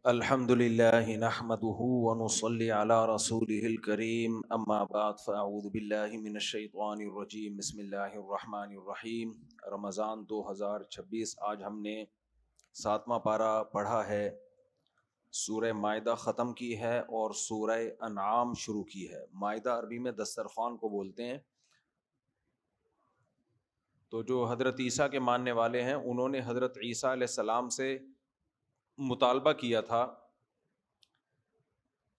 الحمد للہ نحمده ونصلي على رسوله الكريم اما بعد فاعوذ باللہ من الشیطان الرجیم بسم اللہ الرحمن الرحیم۔ رمضان 2026، آج ہم نے 7واں پارہ پڑھا ہے، سورہ مائدہ ختم کی ہے اور سورہ انعام شروع کی ہے۔ مائدہ عربی میں دسترخوان کو بولتے ہیں۔ تو جو حضرت عیسیٰ کے ماننے والے ہیں انہوں نے حضرت عیسیٰ علیہ السلام سے مطالبہ کیا تھا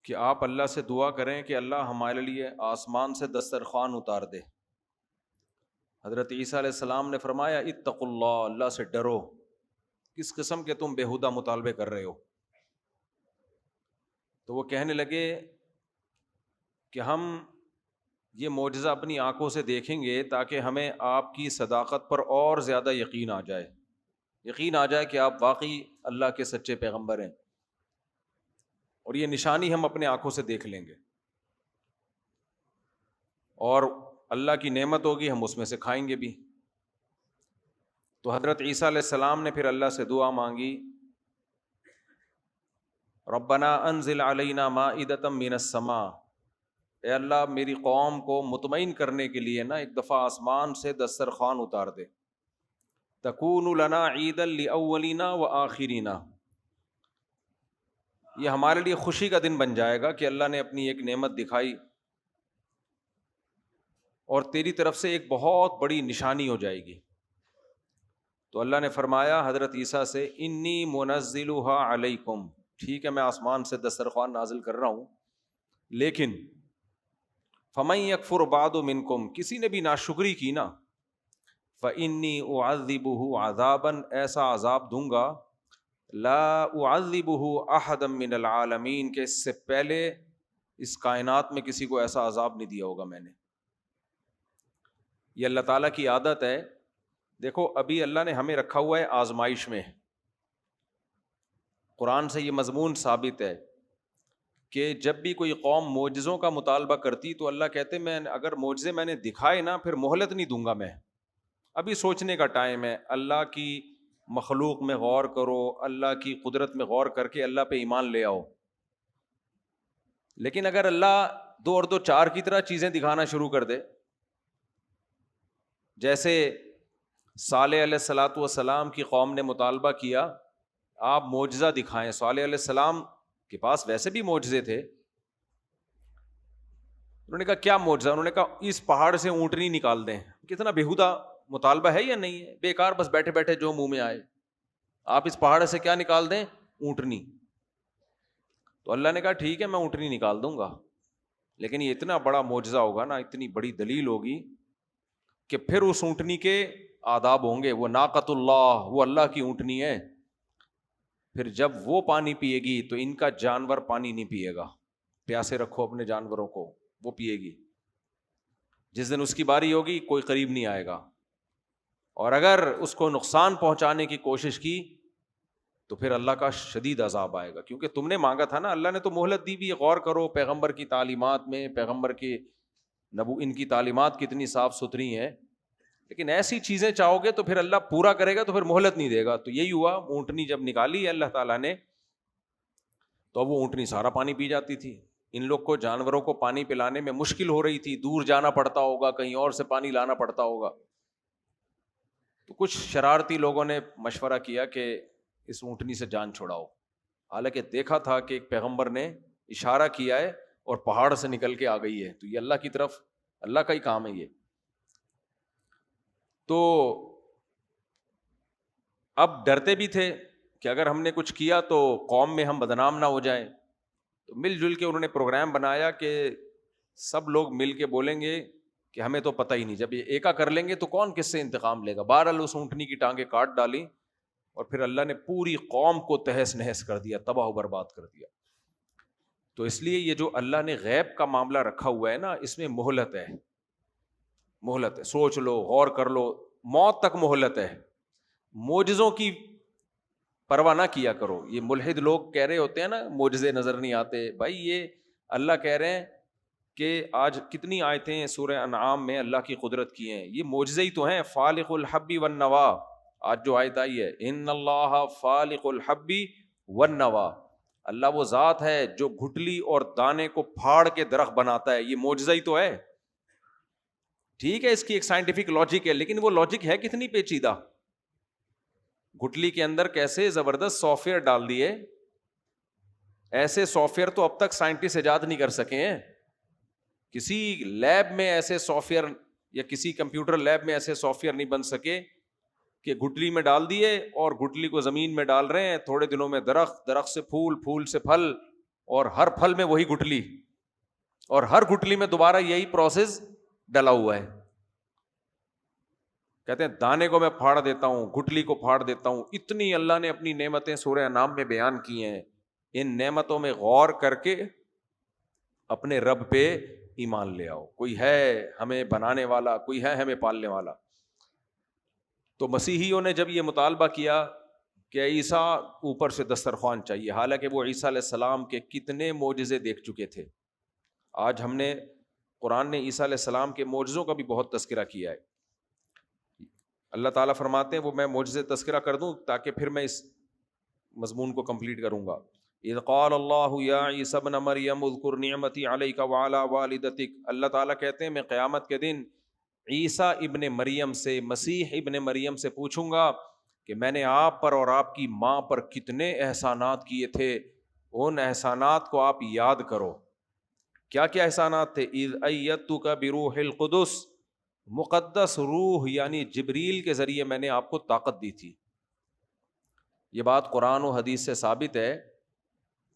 کہ آپ اللہ سے دعا کریں کہ اللہ ہمارے لیے آسمان سے دسترخوان اتار دے۔ حضرت عیسیٰ علیہ السلام نے فرمایا اتقوا اللہ، اللہ سے ڈرو، کس قسم کے تم بیہودہ مطالبے کر رہے ہو؟ تو وہ کہنے لگے کہ ہم یہ معجزہ اپنی آنکھوں سے دیکھیں گے تاکہ ہمیں آپ کی صداقت پر اور زیادہ یقین آ جائے کہ آپ واقعی اللہ کے سچے پیغمبر ہیں، اور یہ نشانی ہم اپنے آنکھوں سے دیکھ لیں گے، اور اللہ کی نعمت ہوگی ہم اس میں سے کھائیں گے بھی۔ تو حضرت عیسیٰ علیہ السلام نے پھر اللہ سے دعا مانگی، ربنا انزل علینا مائدۃ من السماء، اے اللہ میری قوم کو مطمئن کرنے کے لیے نا ایک دفعہ آسمان سے دسترخوان اتار دے، تکون لنا عیدا لاولینا وآخرینا، یہ ہمارے لیے خوشی کا دن بن جائے گا کہ اللہ نے اپنی ایک نعمت دکھائی اور تیری طرف سے ایک بہت بڑی نشانی ہو جائے گی۔ تو اللہ نے فرمایا حضرت عیسیٰ سے انی منزلها علیکم، ٹھیک ہے میں آسمان سے دسترخوان نازل کر رہا ہوں، لیکن فمن یکفر بعد منکم، کسی نے بھی ناشکری کی نا، فانی اعذبہ عذابا، ایسا عذاب دوں گا لا اعذبہ احدا من العالمین، کہ اس سے پہلے اس کائنات میں کسی کو ایسا عذاب نہیں دیا ہوگا میں نے۔ یہ اللہ تعالیٰ کی عادت ہے۔ دیکھو ابھی اللہ نے ہمیں رکھا ہوا ہے آزمائش میں، قرآن سے یہ مضمون ثابت ہے کہ جب بھی کوئی قوم معجزوں کا مطالبہ کرتی تو اللہ کہتے میں اگر معجزے میں نے دکھائے نا پھر مہلت نہیں دوں گا میں، ابھی سوچنے کا ٹائم ہے، اللہ کی مخلوق میں غور کرو، اللہ کی قدرت میں غور کر کے اللہ پہ ایمان لے آؤ۔ لیکن اگر اللہ دو اور دو چار کی طرح چیزیں دکھانا شروع کر دے، جیسے صالح علیہ الصلاۃ والسلام کی قوم نے مطالبہ کیا آپ معجزہ دکھائیں، صالح علیہ السلام کے پاس ویسے بھی معجزے تھے، انہوں نے کہا کیا معجزہ؟ انہوں نے کہا اس پہاڑ سے اونٹنی نکال دیں۔ کتنا بےہودہ مطالبہ ہے یا نہیں ہے؟ بیکار، بس بیٹھے بیٹھے جو منہ میں آئے، آپ اس پہاڑ سے کیا نکال دیں؟ اونٹنی۔ تو اللہ نے کہا ٹھیک ہے میں اونٹنی نکال دوں گا، لیکن یہ اتنا بڑا معجزہ ہوگا نا، اتنی بڑی دلیل ہوگی کہ پھر اس اونٹنی کے آداب ہوں گے، وہ ناقۃ اللہ، وہ اللہ کی اونٹنی ہے، پھر جب وہ پانی پیے گی تو ان کا جانور پانی نہیں پیے گا، پیاسے رکھو اپنے جانوروں کو، وہ پیے گی، جس دن اس کی باری ہوگی کوئی قریب نہیں آئے گا، اور اگر اس کو نقصان پہنچانے کی کوشش کی تو پھر اللہ کا شدید عذاب آئے گا، کیونکہ تم نے مانگا تھا نا، اللہ نے تو مہلت دی بھی، غور کرو پیغمبر کی تعلیمات میں، پیغمبر کی ان کی تعلیمات کتنی صاف ستھری ہیں، لیکن ایسی چیزیں چاہو گے تو پھر اللہ پورا کرے گا تو پھر مہلت نہیں دے گا۔ تو یہی ہوا، اونٹنی جب نکالی ہے اللہ تعالیٰ نے تو اب وہ اونٹنی سارا پانی پی جاتی تھی، ان لوگ کو جانوروں کو پانی پلانے میں مشکل ہو رہی تھی، دور جانا پڑتا ہوگا، کہیں اور سے پانی لانا پڑتا ہوگا، تو کچھ شرارتی لوگوں نے مشورہ کیا کہ اس اونٹنی سے جان چھڑاؤ، حالانکہ دیکھا تھا کہ ایک پیغمبر نے اشارہ کیا ہے اور پہاڑ سے نکل کے آ گئی ہے، تو یہ اللہ کی طرف، اللہ کا ہی کام ہے یہ۔ تو اب ڈرتے بھی تھے کہ اگر ہم نے کچھ کیا تو قوم میں ہم بدنام نہ ہو جائیں، تو مل جل کے انہوں نے پروگرام بنایا کہ سب لوگ مل کے بولیں گے کہ ہمیں تو پتہ ہی نہیں، جب یہ ایکا کر لیں گے تو کون کس سے انتقام لے گا۔ بہرحال اس اونٹنی کی ٹانگیں کاٹ ڈالی اور پھر اللہ نے پوری قوم کو تہس نہس کر دیا، تباہ و برباد کر دیا۔ تو اس لیے یہ جو اللہ نے غیب کا معاملہ رکھا ہوا ہے نا، اس میں مہلت ہے، مہلت ہے، سوچ لو، غور کر لو، موت تک مہلت ہے۔ معجزوں کی پرواہ نہ کیا کرو۔ یہ ملحد لوگ کہہ رہے ہوتے ہیں نا معجزے نظر نہیں آتے، بھائی یہ اللہ کہہ رہے ہیں کہ آج کتنی آیتیں ہیں سورہ انعام میں اللہ کی قدرت کی ہیں، یہ معجزے ہی تو ہیں، فالق الحب والنوا، آج جو آیت آئی ہے ان اللہ فالق الحب والنوا، اللہ وہ ذات ہے جو گٹھلی اور دانے کو پھاڑ کے درخت بناتا ہے. یہ معجزہ ہی تو ہے. ٹھیک ہے اس کی ایک سائنٹیفک لاجک ہے, لیکن وہ لاجک ہے کتنی پیچیدہ. گٹھلی کے اندر کیسے زبردست سافٹ ویئر ڈال دیے, ایسے سافٹ ویئر تو اب تک سائنٹسٹ ایجاد نہیں کر سکے ہیں. کسی لیب میں ایسے سافٹ ویئر یا کسی کمپیوٹر لیب میں ایسے سافٹ ویئر نہیں بن سکے کہ گٹھلی میں ڈال دیے اور گٹھلی کو زمین میں ڈال رہے ہیں, تھوڑے دنوں میں درخت, درخت سے پھول, پھول سے پھل, اور ہر پھل میں وہی گٹھلی, اور ہر گٹھلی میں دوبارہ یہی پروسیس ڈلا ہوا ہے. کہتے ہیں دانے کو میں پھاڑ دیتا ہوں, گٹھلی کو پھاڑ دیتا ہوں. اتنی اللہ نے اپنی نعمتیں سورہ انعام میں بیان کی ہیں. ان نعمتوں میں غور کر کے اپنے رب پہ ایمان لے آؤ. کوئی ہے ہمیں بنانے والا, کوئی ہے ہمیں پالنے والا. تو مسیحیوں نے جب یہ مطالبہ کیا کہ عیسیٰ اوپر سے دسترخوان چاہیے, حالانکہ وہ عیسیٰ علیہ السلام کے کتنے معجزے دیکھ چکے تھے. آج ہم نے قرآن نے عیسیٰ علیہ السلام کے معجزوں کا بھی بہت تذکرہ کیا ہے. اللہ تعالیٰ فرماتے ہیں وہ میں معجزے تذکرہ کر دوں تاکہ پھر میں اس مضمون کو کمپلیٹ کروں گا. اذ قال اللہ یا عیسی ابن مریم اذکر نعمتی علیک وعلی والدتک. اللہ تعالیٰ کہتے ہیں میں قیامت کے دن عیسیٰ ابن مریم سے, مسیح ابن مریم سے پوچھوں گا کہ میں نے آپ پر اور آپ کی ماں پر کتنے احسانات کیے تھے, ان احسانات کو آپ یاد کرو. کیا کیا احسانات تھے؟ اذ ایدتک بروح القدس, مقدس روح یعنی جبریل کے ذریعے میں نے آپ کو طاقت دی تھی. یہ بات قرآن و حدیث سے ثابت ہے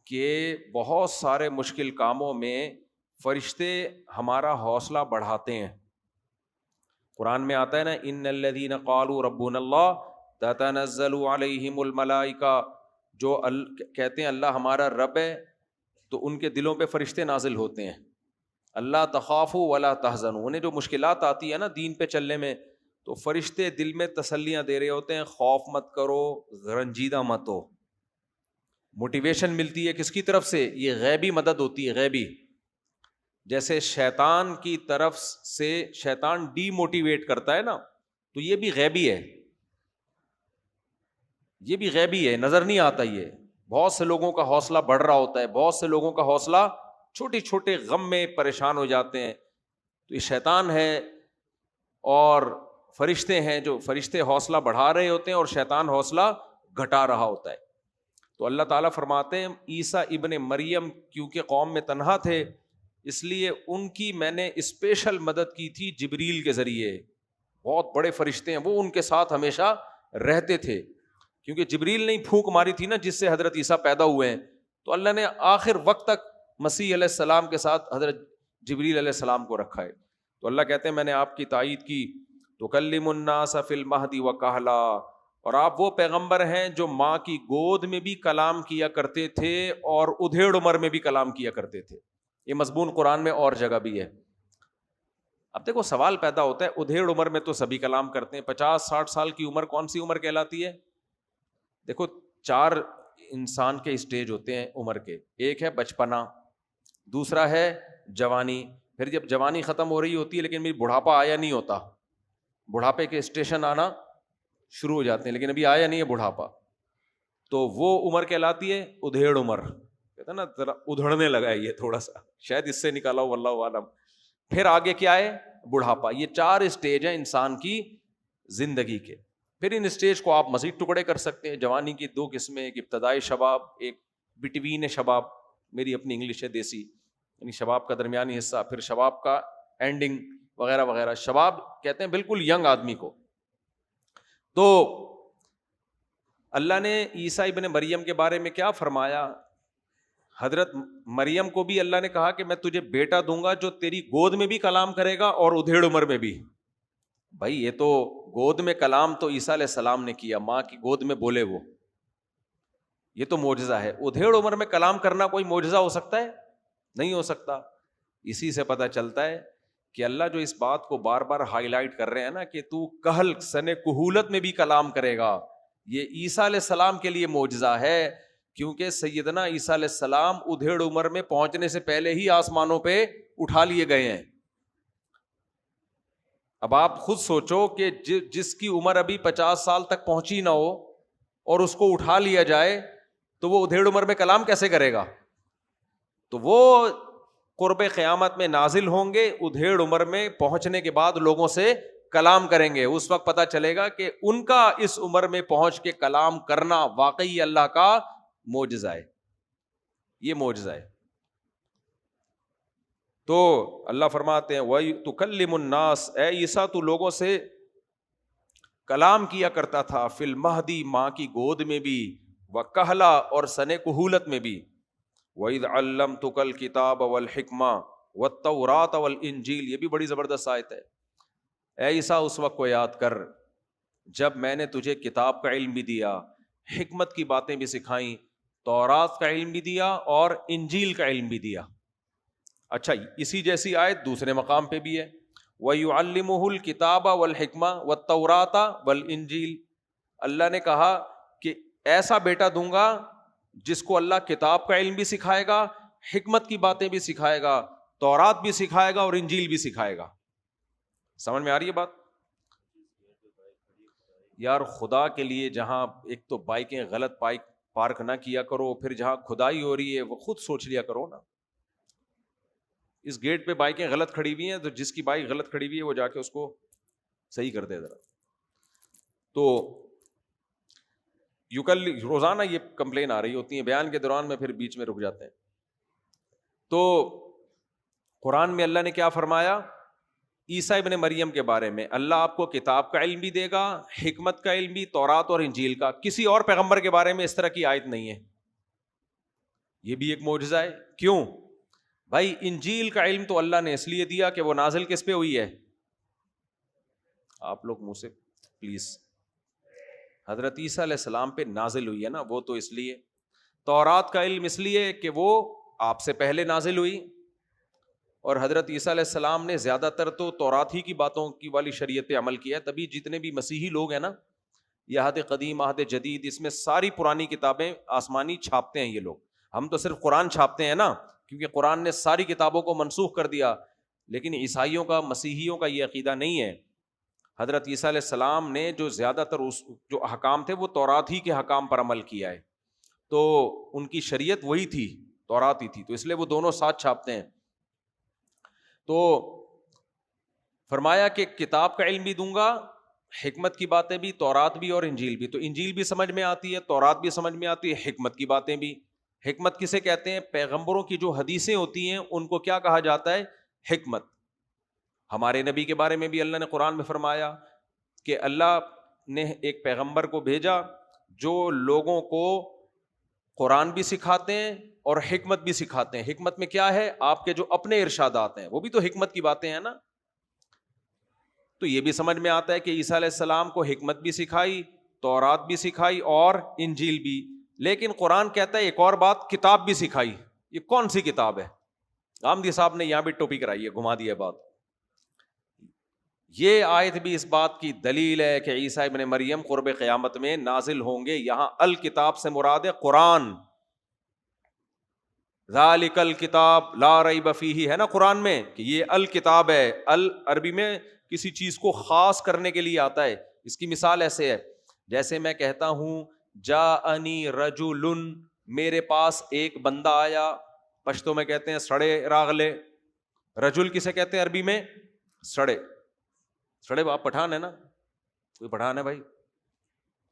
کہ بہت سارے مشکل کاموں میں فرشتے ہمارا حوصلہ بڑھاتے ہیں. قرآن میں آتا ہے نا ان الذین قالوا ربنا اللہ تتنزل علیہم الملائکہ, جو کہتے ہیں اللہ ہمارا رب ہے تو ان کے دلوں پہ فرشتے نازل ہوتے ہیں. اللہ تخافوا ولا تحزنوا, انہیں جو مشکلات آتی ہے نا دین پہ چلنے میں, تو فرشتے دل میں تسلیاں دے رہے ہوتے ہیں, خوف مت کرو, رنجیدہ مت ہو. موٹیویشن ملتی ہے کس کی طرف سے؟ یہ غیبی مدد ہوتی ہے, غیبی. جیسے شیطان کی طرف سے شیطان ڈی موٹیویٹ کرتا ہے نا, تو یہ بھی غیبی ہے, یہ بھی غیبی ہے, نظر نہیں آتا. یہ بہت سے لوگوں کا حوصلہ بڑھ رہا ہوتا ہے, بہت سے لوگوں کا حوصلہ چھوٹے چھوٹے غم میں پریشان ہو جاتے ہیں. تو یہ شیطان ہے اور فرشتے ہیں, جو فرشتے حوصلہ بڑھا رہے ہوتے ہیں اور شیطان حوصلہ گھٹا رہا ہوتا ہے. تو اللہ تعالیٰ فرماتے ہیں عیسیٰ ابن مریم کیونکہ قوم میں تنہا تھے, اس لیے ان کی میں نے اسپیشل مدد کی تھی جبریل کے ذریعے. بہت بڑے فرشتے ہیں, وہ ان کے ساتھ ہمیشہ رہتے تھے, کیونکہ جبریل نے پھونک ماری تھی نا جس سے حضرت عیسیٰ پیدا ہوئے ہیں. تو اللہ نے آخر وقت تک مسیح علیہ السلام کے ساتھ حضرت جبریل علیہ السلام کو رکھا ہے. تو اللہ کہتے ہیں میں نے آپ کی تائید کی. تکلم الناس فی المہد وکہلا, اور آپ وہ پیغمبر ہیں جو ماں کی گود میں بھی کلام کیا کرتے تھے اور ادھیڑ عمر میں بھی کلام کیا کرتے تھے. یہ مضمون قرآن میں اور جگہ بھی ہے. اب دیکھو سوال پیدا ہوتا ہے, ادھیڑ عمر میں تو سبھی کلام کرتے ہیں, 50-60 سال کی عمر کون سی عمر کہلاتی ہے؟ دیکھو 4 انسان کے اسٹیج ہوتے ہیں عمر کے. ایک ہے بچپنا, دوسرا ہے جوانی, پھر جب جوانی ختم ہو رہی ہوتی ہے لیکن میری بڑھاپا آیا نہیں ہوتا, بڑھاپے کے اسٹیشن آنا شروع ہو جاتے ہیں لیکن ابھی آیا نہیں ہے بڑھاپا, تو وہ عمر کہلاتی ہے ادھیڑ عمر. کہتا نا ذرا ادھڑنے لگا ہے یہ تھوڑا سا, شاید اس سے نکالا ہو واللہ عالم. پھر آگے کیا ہے؟ بڑھاپا. یہ 4 اسٹیج ہیں انسان کی زندگی کے. پھر ان اسٹیج کو آپ مزید ٹکڑے کر سکتے ہیں. جوانی کی 2 قسمیں, ایک ابتدائی شباب, ایک بٹوین شباب, میری اپنی انگلش ہے دیسی, یعنی شباب کا درمیانی حصہ, پھر شباب کا اینڈنگ وغیرہ وغیرہ. شباب کہتے ہیں بالکل ینگ آدمی کو. تو اللہ نے عیسیٰ ابن مریم کے بارے میں کیا فرمایا؟ حضرت مریم کو بھی اللہ نے کہا کہ میں تجھے بیٹا دوں گا جو تیری گود میں بھی کلام کرے گا اور ادھیڑ عمر میں بھی. بھائی یہ تو گود میں کلام تو عیسیٰ علیہ السلام نے کیا, ماں کی گود میں بولے وہ, یہ تو معجزہ ہے. ادھیڑ عمر میں کلام کرنا کوئی معجزہ ہو سکتا ہے؟ نہیں ہو سکتا. اسی سے پتہ چلتا ہے کہ اللہ جو اس بات کو بار بار ہائی لائٹ کر رہے ہیں نا کہ تو کہل سن کہولت میں بھی کلام کرے گا, یہ عیسیٰ علیہ السلام کے لیے معجزہ ہے, کیونکہ سیدنا عیسیٰ علیہ السلام ادھیڑ عمر میں پہنچنے سے پہلے ہی آسمانوں پہ اٹھا لیے گئے ہیں. اب آپ خود سوچو کہ جس کی عمر ابھی 50 سال تک پہنچی نہ ہو اور اس کو اٹھا لیا جائے تو وہ ادھیڑ عمر میں کلام کیسے کرے گا؟ تو وہ قرب قیامت میں نازل ہوں گے، ادھیڑ عمر میں پہنچنے کے بعد لوگوں سے کلام کریں گے. اس وقت پتا چلے گا کہ ان کا اس عمر میں پہنچ کے کلام کرنا واقعی اللہ کا معجزہ ہے. یہ معجزہ ہے. تو اللہ فرماتے ہیں وَتُكَلِّمُ النَّاسَ، اے عیسیٰ تو لوگوں سے کلام کیا کرتا تھا، فی المہدی ماں کی گود میں بھی، وکہلا اور سن کہولت میں بھی. وَإِذْ عَلَّمْتُكَ الْكِتَابَ وَالْحِکْمَةَ وَالتَّوْرَاةَ وَالْإِنْجِیلَ. یہ بھی بڑی زبردست آیت ہے. اے عیسیٰ اس وقت کو یاد کر جب میں نے تجھے کتاب کا علم بھی دیا، حکمت کی باتیں بھی سکھائیں، تورات کا علم بھی دیا اور انجیل کا علم بھی دیا. اچھا، اسی جیسی آیت دوسرے مقام پہ بھی ہے، وَيُعَلِّمُهُ الْكِتَابَ وَالْحِکْمَةَ وَالتَّوْرَاةَ وَالْإِنْجِیلَ. اللہ نے کہا کہ ایسا بیٹا دوں گا جس کو اللہ کتاب کا علم بھی سکھائے گا، حکمت کی باتیں بھی سکھائے گا، تورات بھی سکھائے گا اور انجیل بھی سکھائے گا. سمجھ میں آ رہی ہے بات؟ یار خدا کے لیے جہاں ایک تو بائکیں غلط پارک نہ کیا کرو، پھر جہاں کھدائی ہو رہی ہے وہ خود سوچ لیا کرو نا. اس گیٹ پہ بائکیں غلط کھڑی ہوئی ہیں تو جس کی بائک غلط کھڑی ہوئی ہے وہ جا کے اس کو صحیح کر دے ذرا. تو روزانہ یہ کمپلین آ رہی ہوتی ہیں، بیان کے دوران میں پھر بیچ میں رک جاتے ہیں. تو قرآن میں اللہ نے کیا فرمایا عیسیٰ ابن مریم کے بارے میں؟ اللہ آپ کو کتاب کا علم بھی دے گا، حکمت کا علم بھی، تورات اور انجیل کا. کسی اور پیغمبر کے بارے میں اس طرح کی آیت نہیں ہے. یہ بھی ایک معجزہ ہے. کیوں بھائی؟ انجیل کا علم تو اللہ نے اس لیے دیا کہ وہ نازل کس پہ ہوئی ہے؟ آپ لوگ منہ سے پلیز، حضرت عیسیٰ علیہ السلام پہ نازل ہوئی ہے نا، وہ تو اس لیے. تورات کا علم اس لیے کہ وہ آپ سے پہلے نازل ہوئی، اور حضرت عیسیٰ علیہ السلام نے زیادہ تر تو تورات ہی کی باتوں کی والی شریعت پہ عمل کیا ہے. تبھی جتنے بھی مسیحی لوگ ہیں نا، یہ عہد قدیم عہد جدید، اس میں ساری پرانی کتابیں آسمانی چھاپتے ہیں یہ لوگ. ہم تو صرف قرآن چھاپتے ہیں نا، کیونکہ قرآن نے ساری کتابوں کو منسوخ کر دیا. لیکن عیسائیوں کا، مسیحیوں کا یہ عقیدہ نہیں ہے. حضرت عیسیٰ علیہ السلام نے جو زیادہ تر جو احکام تھے وہ تورات ہی کے احکام پر عمل کیا ہے. تو ان کی شریعت وہی تھی، تورات ہی تھی، تو اس لیے وہ دونوں ساتھ چھاپتے ہیں. تو فرمایا کہ کتاب کا علم بھی دوں گا، حکمت کی باتیں بھی، تورات بھی اور انجیل بھی. تو انجیل بھی سمجھ میں آتی ہے، تورات بھی سمجھ میں آتی ہے، حکمت کی باتیں بھی. حکمت کسے کہتے ہیں؟ پیغمبروں کی جو حدیثیں ہوتی ہیں ان کو کیا کہا جاتا ہے؟ حکمت. ہمارے نبی کے بارے میں بھی اللہ نے قرآن میں فرمایا کہ اللہ نے ایک پیغمبر کو بھیجا جو لوگوں کو قرآن بھی سکھاتے ہیں اور حکمت بھی سکھاتے ہیں. حکمت میں کیا ہے؟ آپ کے جو اپنے ارشادات ہیں وہ بھی تو حکمت کی باتیں ہیں نا. تو یہ بھی سمجھ میں آتا ہے کہ عیسیٰ علیہ السلام کو حکمت بھی سکھائی، تورات بھی سکھائی اور انجیل بھی. لیکن قرآن کہتا ہے ایک اور بات، کتاب بھی سکھائی. یہ کون سی کتاب ہے؟ غامدی صاحب نے یہاں بھی ٹوپی کرائی ہے، گھما دی ہے بات. یہ آیت بھی اس بات کی دلیل ہے کہ عیسیٰ ابن مریم قرب قیامت میں نازل ہوں گے. یہاں الکتاب سے مراد ہے قرآن. ذالک الکتاب لا ریب فیہ ہے نا قرآن میں، کہ یہ الکتاب ہے. ال عربی میں کسی چیز کو خاص کرنے کے لیے آتا ہے. اس کی مثال ایسے ہے جیسے میں کہتا ہوں جاءنی رجل، میرے پاس ایک بندہ آیا. پشتو میں کہتے ہیں سڑے راغلے. رجل کسے کہتے ہیں عربی میں؟ سڑے. سڑے آپ پٹھان ہے نا؟ کوئی پٹھان ہے بھائی؟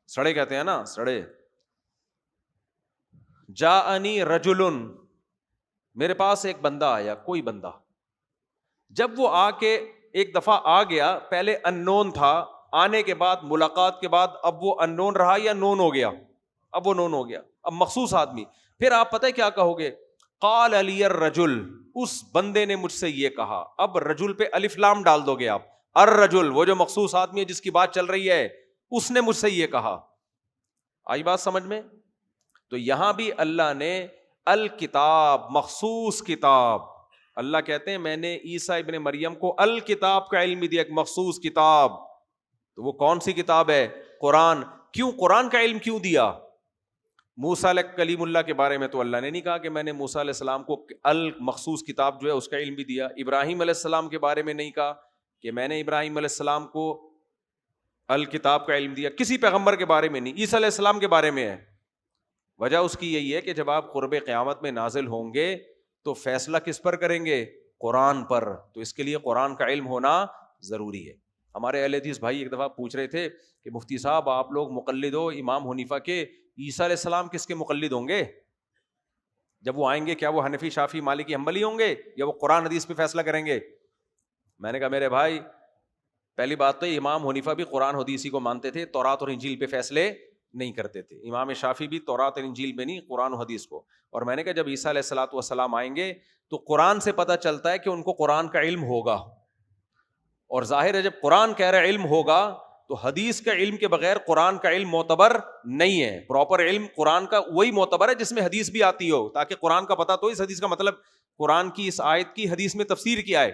سڑے کہتے ہیں نا، سڑے. جاءنی رجل، میرے پاس ایک بندہ آیا، کوئی بندہ. جب وہ آ کے ایک دفعہ آ گیا، پہلے ان نون تھا، آنے کے بعد ملاقات کے بعد اب وہ ان نون رہا یا نون ہو گیا؟ اب وہ نون ہو گیا، اب مخصوص آدمی. پھر آپ پتہ کیا کہو گے؟ قال علی الرجل، اس بندے نے مجھ سے یہ کہا. اب رجل پہ الف لام ڈال دو گے آپ. الرجل وہ جو مخصوص آدمی ہے جس کی بات چل رہی ہے، اس نے مجھ سے یہ کہا. آئی بات سمجھ میں؟ تو یہاں بھی اللہ نے الکتاب، مخصوص کتاب. اللہ کہتے ہیں میں نے عیسیٰ ابن مریم کو الکتاب کا علم دیا، ایک مخصوص کتاب. تو وہ کون سی کتاب ہے؟ قرآن. کیوں قرآن کا علم کیوں دیا؟ موسیٰ علیہ کلیم اللہ کے بارے میں تو اللہ نے نہیں کہا کہ میں نے موسیٰ علیہ السلام کو المخصوص کتاب جو ہے اس کا علم بھی دیا. ابراہیم علیہ السلام کے بارے میں نہیں کہا کہ میں نے ابراہیم علیہ السلام کو الکتاب کا علم دیا. کسی پیغمبر کے بارے میں نہیں. عیسیٰ علیہ السلام کے بارے میں ہے وجہ اس کی یہی ہے کہ جب آپ قرب قیامت میں نازل ہوں گے تو فیصلہ کس پر کریں گے؟ قرآن پر. تو اس کے لیے قرآن کا علم ہونا ضروری ہے. ہمارے اہل حدیث بھائی ایک دفعہ پوچھ رہے تھے کہ مفتی صاحب آپ لوگ مقلد ہو امام حنیفہ کے، عیسیٰ علیہ السلام کس کے مقلد ہوں گے؟ جب وہ آئیں گے کیا وہ حنفی شافعی مالکی حنبلی ہوں گے یا وہ قرآن حدیث پہ فیصلہ کریں گے؟ میں نے کہا میرے بھائی پہلی بات تو امام حنیفہ بھی قرآن حدیثی کو مانتے تھے، تورات اور انجیل پہ فیصلے نہیں کرتے تھے. امام شافعی بھی تورات اور انجیل پہ نہیں، قرآن و حدیث کو. اور میں نے کہا جب عیسیٰ علیہ الصلوۃ والسلام آئیں گے تو قرآن سے پتہ چلتا ہے کہ ان کو قرآن کا علم ہوگا، اور ظاہر ہے جب قرآن کہہ رہا علم ہوگا تو حدیث کا علم کے بغیر قرآن کا علم معتبر نہیں ہے. پراپر علم قرآن کا وہی معتبر ہے جس میں حدیث بھی آتی ہو، تاکہ قرآن کا پتہ تو اس حدیث کا مطلب قرآن کی اس آیت کی حدیث میں تفسیر کیا ہے.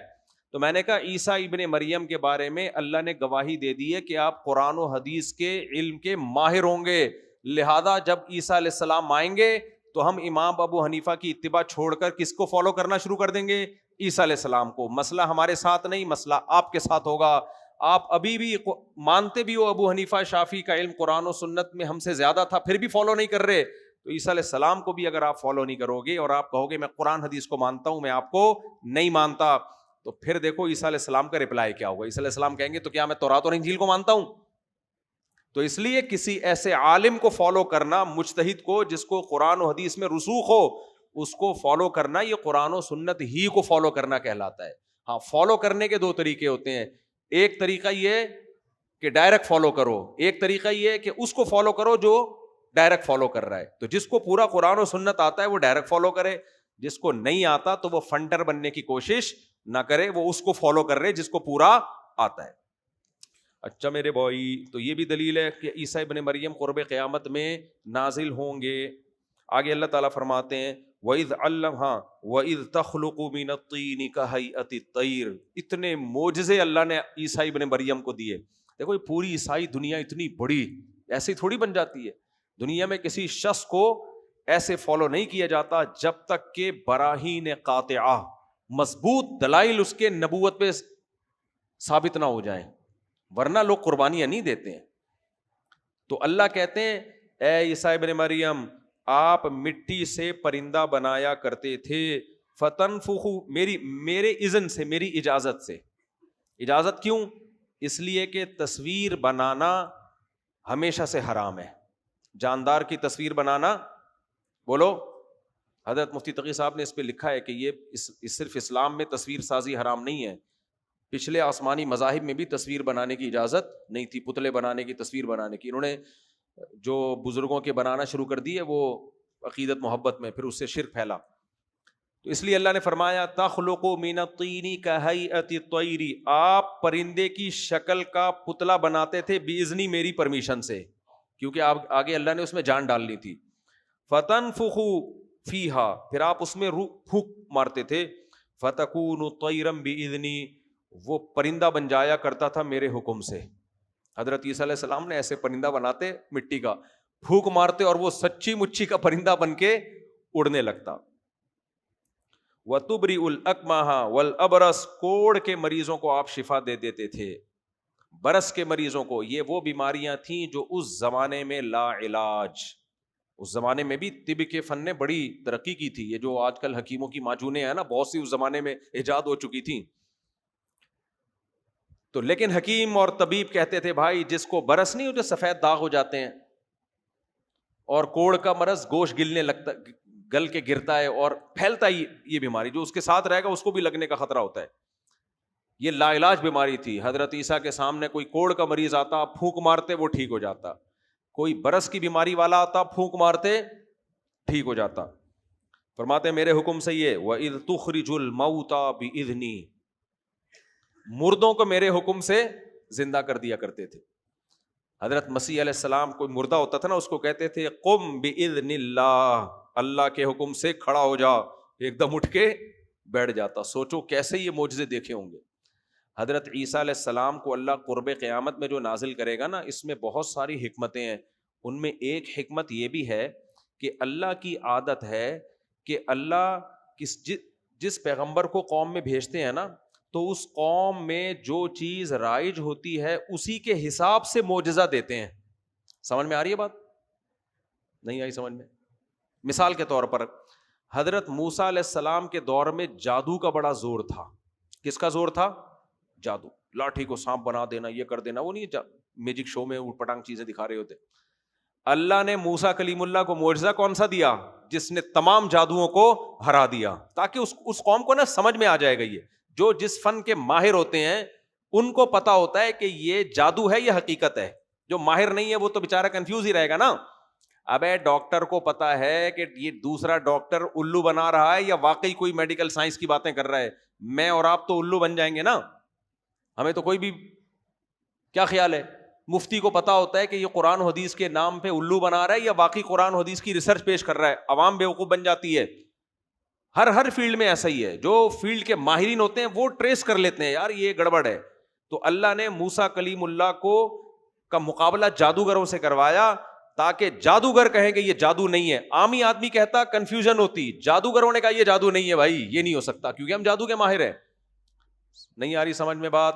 تو میں نے کہا عیسیٰ ابن مریم کے بارے میں اللہ نے گواہی دے دی ہے کہ آپ قرآن و حدیث کے علم کے ماہر ہوں گے، لہذا جب عیسیٰ علیہ السلام آئیں گے تو ہم امام ابو حنیفہ کی اتباع چھوڑ کر کس کو فالو کرنا شروع کر دیں گے؟ عیسیٰ علیہ السلام کو. مسئلہ ہمارے ساتھ نہیں، مسئلہ آپ کے ساتھ ہوگا. آپ ابھی بھی مانتے بھی ہو ابو حنیفہ شافعی کا علم قرآن و سنت میں ہم سے زیادہ تھا، پھر بھی فالو نہیں کر رہے. تو عیسیٰ علیہ السلام کو بھی اگر آپ فالو نہیں کرو گے اور آپ کہو گے میں قرآن حدیث کو مانتا ہوں، میں آپ کو نہیں مانتا، تو پھر دیکھو عیسیٰ علیہ السلام کا رپلائی کیا ہوگا. عیسیٰ علیہ السلام کہیں گے تو کیا میں تورات اور انجیل کو مانتا ہوں؟ تو اس لیے کسی ایسے عالم کو فالو کرنا، مجتہد کو جس کو قرآن و حدیث میں رسوخ ہو، اس کو فالو کرنا یہ قرآن و سنت ہی کو فالو کرنا کہلاتا ہے. ہاں فالو کرنے کے دو طریقے ہوتے ہیں، ایک طریقہ یہ کہ ڈائریکٹ فالو کرو، ایک طریقہ یہ کہ اس کو فالو کرو جو ڈائریکٹ فالو کر رہا ہے. تو جس کو پورا قرآن و سنت آتا ہے وہ ڈائریکٹ فالو کرے، جس کو نہیں آتا تو وہ فنڈر بننے کی کوشش نہ کرے، وہ اس کو فالو کر رہے جس کو پورا آتا ہے. اچھا میرے بھائی، تو یہ بھی دلیل ہے کہ عیسیٰ ابن مریم قرب قیامت میں نازل ہوں گے. آگے اللہ تعالیٰ فرماتے ہیں وَإِذْ عَلَّمْهَا وَإِذْ تَخْلُقُ مِنَ الطِّينِ كَهَيْئَةِ الطَّيْرِ. اتنے معجزے اللہ نے عیسیٰ ابن مریم کو دیے. دیکھو یہ پوری عیسائی دنیا اتنی بڑی ایسی تھوڑی بن جاتی ہے. دنیا میں کسی شخص کو ایسے فالو نہیں کیا جاتا جب تک کہ براہین قاطعہ، مضبوط دلائل اس کے نبوت پہ ثابت نہ ہو جائیں، ورنہ لوگ قربانیاں نہیں دیتے ہیں. تو اللہ کہتے ہیں اے عیسیٰ ابن مریم آپ مٹی سے پرندہ بنایا کرتے تھے، فتنفخو، میرے اذن سے، میری اجازت سے. اجازت کیوں؟ اس لیے کہ تصویر بنانا ہمیشہ سے حرام ہے. جاندار کی تصویر بنانا، بولو. حضرت مفتی تقی صاحب نے اس پہ لکھا ہے کہ یہ صرف اسلام میں تصویر سازی حرام نہیں ہے، پچھلے آسمانی مذاہب میں بھی تصویر بنانے کی اجازت نہیں تھی، پتلے بنانے کی، تصویر بنانے کی. انہوں نے جو بزرگوں کے بنانا شروع کر دی ہے وہ عقیدت محبت میں، پھر اس سے شرک پھیلا. تو اس لیے اللہ نے فرمایا تخلق من الطین کہیئۃ الطیر، آپ پرندے کی شکل کا پتلا بناتے تھے باذنی، میری پرمیشن سے، کیونکہ آگے اللہ نے اس میں جان ڈالنی تھی. فتنفخ فیہا، پھر آپ اس میں پھونک مارتے تھے. فتکون طیرا باذنی، وہ پرندہ بن جایا کرتا تھا میرے حکم سے. حضرت عیسیٰ علیہ السلام نے ایسے پرندہ بناتے مٹی کا، پھونک مارتے اور وہ سچی مچی کا پرندہ بن کے اڑنے لگتا. وَتُبْرِئُ الْأَكْمَحَ وَالْأَبْرَصَ، کوڑ کے مریضوں کو آپ شفا دے دیتے تھے، برس کے مریضوں کو. یہ وہ بیماریاں تھیں جو اس زمانے میں لا علاج، اس زمانے میں بھی طب کے فن نے بڑی ترقی کی تھی. یہ جو آج کل حکیموں کی معجونیں ہیں نا، بہت سی اس زمانے میں ایجاد ہو چکی تھیں. تو لیکن حکیم اور طبیب کہتے تھے بھائی جس کو برس نہیں ہو، جو سفید داغ ہو جاتے ہیں، اور کوڑ کا مرض گوشت گلنے لگتا، گل کے گرتا ہے اور پھیلتا ہی، یہ بیماری جو اس کے ساتھ رہے گا اس کو بھی لگنے کا خطرہ ہوتا ہے. یہ لا علاج بیماری تھی. حضرت عیسیٰ کے سامنے کوئی کوڑ کا مریض آتا، پھونک مارتے وہ ٹھیک ہو جاتا. کوئی برس کی بیماری والا آتا، پھونک مارتے ٹھیک ہو جاتا. فرماتے میرے حکم سے یہ وَإِذْ تُخْرِجُ الْمَوْتَى بِإِذْنِي، مردوں کو میرے حکم سے زندہ کر دیا کرتے تھے. حضرت مسیح علیہ السلام کوئی مردہ ہوتا تھا نا، اس کو کہتے تھے قم بِإِذْنِ اللَّهِ، اللہ کے حکم سے کھڑا ہو جا، ایک دم اٹھ کے بیٹھ جاتا. سوچو کیسے یہ معجزے دیکھے ہوں گے. حضرت عیسیٰ علیہ السلام کو اللہ قرب قیامت میں جو نازل کرے گا نا، اس میں بہت ساری حکمتیں ہیں. ان میں ایک حکمت یہ بھی ہے کہ اللہ کی عادت ہے کہ اللہ جس پیغمبر کو قوم میں بھیجتے ہیں نا، تو اس قوم میں جو چیز رائج ہوتی ہے اسی کے حساب سے معجزہ دیتے ہیں. سمجھ میں آ رہی ہے بات؟ نہیں آئی سمجھ میں؟ مثال کے طور پر حضرت موسیٰ علیہ السلام کے دور میں جادو کا بڑا زور تھا. کس کا زور تھا؟ جادو. لاٹھی کو سانپ بنا دینا, یہ کر دینا, وہ نہیں میجک شو میں اوٹ پٹانگ چیزیں دکھا رہے ہوتے. اللہ نے موسیٰ کلیم اللہ کو معجزہ کون سا دیا؟ جس نے تمام جادوؤں کو ہرا دیا, تاکہ اس قوم کو نا سمجھ میں آ جائے گا. یہ جو جس فن کے ماہر ہوتے ہیں ان کو پتا ہوتا ہے کہ یہ جادو ہے, یہ حقیقت ہے. جو ماہر نہیں ہے وہ تو بےچارہ کنفیوز ہی رہے گا نا. ابے ڈاکٹر کو پتا ہے کہ یہ دوسرا ڈاکٹر الو بنا رہا ہے یا واقعی کوئی میڈیکل سائنس کی باتیں کر رہا ہے. میں اور آپ تو الو بن جائیں گے نا, ہمیں تو کوئی بھی, کیا خیال ہے؟ مفتی کو پتا ہوتا ہے کہ یہ قرآن حدیث کے نام پہ الو بنا رہا ہے یا واقعی قرآن حدیث کی ریسرچ پیش کر رہا ہے. عوام بیوقوف بن جاتی ہے. ہر فیلڈ میں ایسا ہی ہے. جو فیلڈ کے ماہرین ہوتے ہیں وہ ٹریس کر لیتے ہیں, یار یہ گڑبڑ ہے. تو اللہ نے موسیٰ کلیم اللہ کو کا مقابلہ جادوگروں سے کروایا تاکہ جادوگر کہیں کہ یہ جادو نہیں ہے. عامی آدمی کہتا, کنفیوژن ہوتی. جادوگروں نے کہا یہ جادو نہیں ہے بھائی, یہ نہیں ہو سکتا, کیونکہ ہم جادو کے ماہر ہیں. نہیں آ رہی سمجھ میں بات؟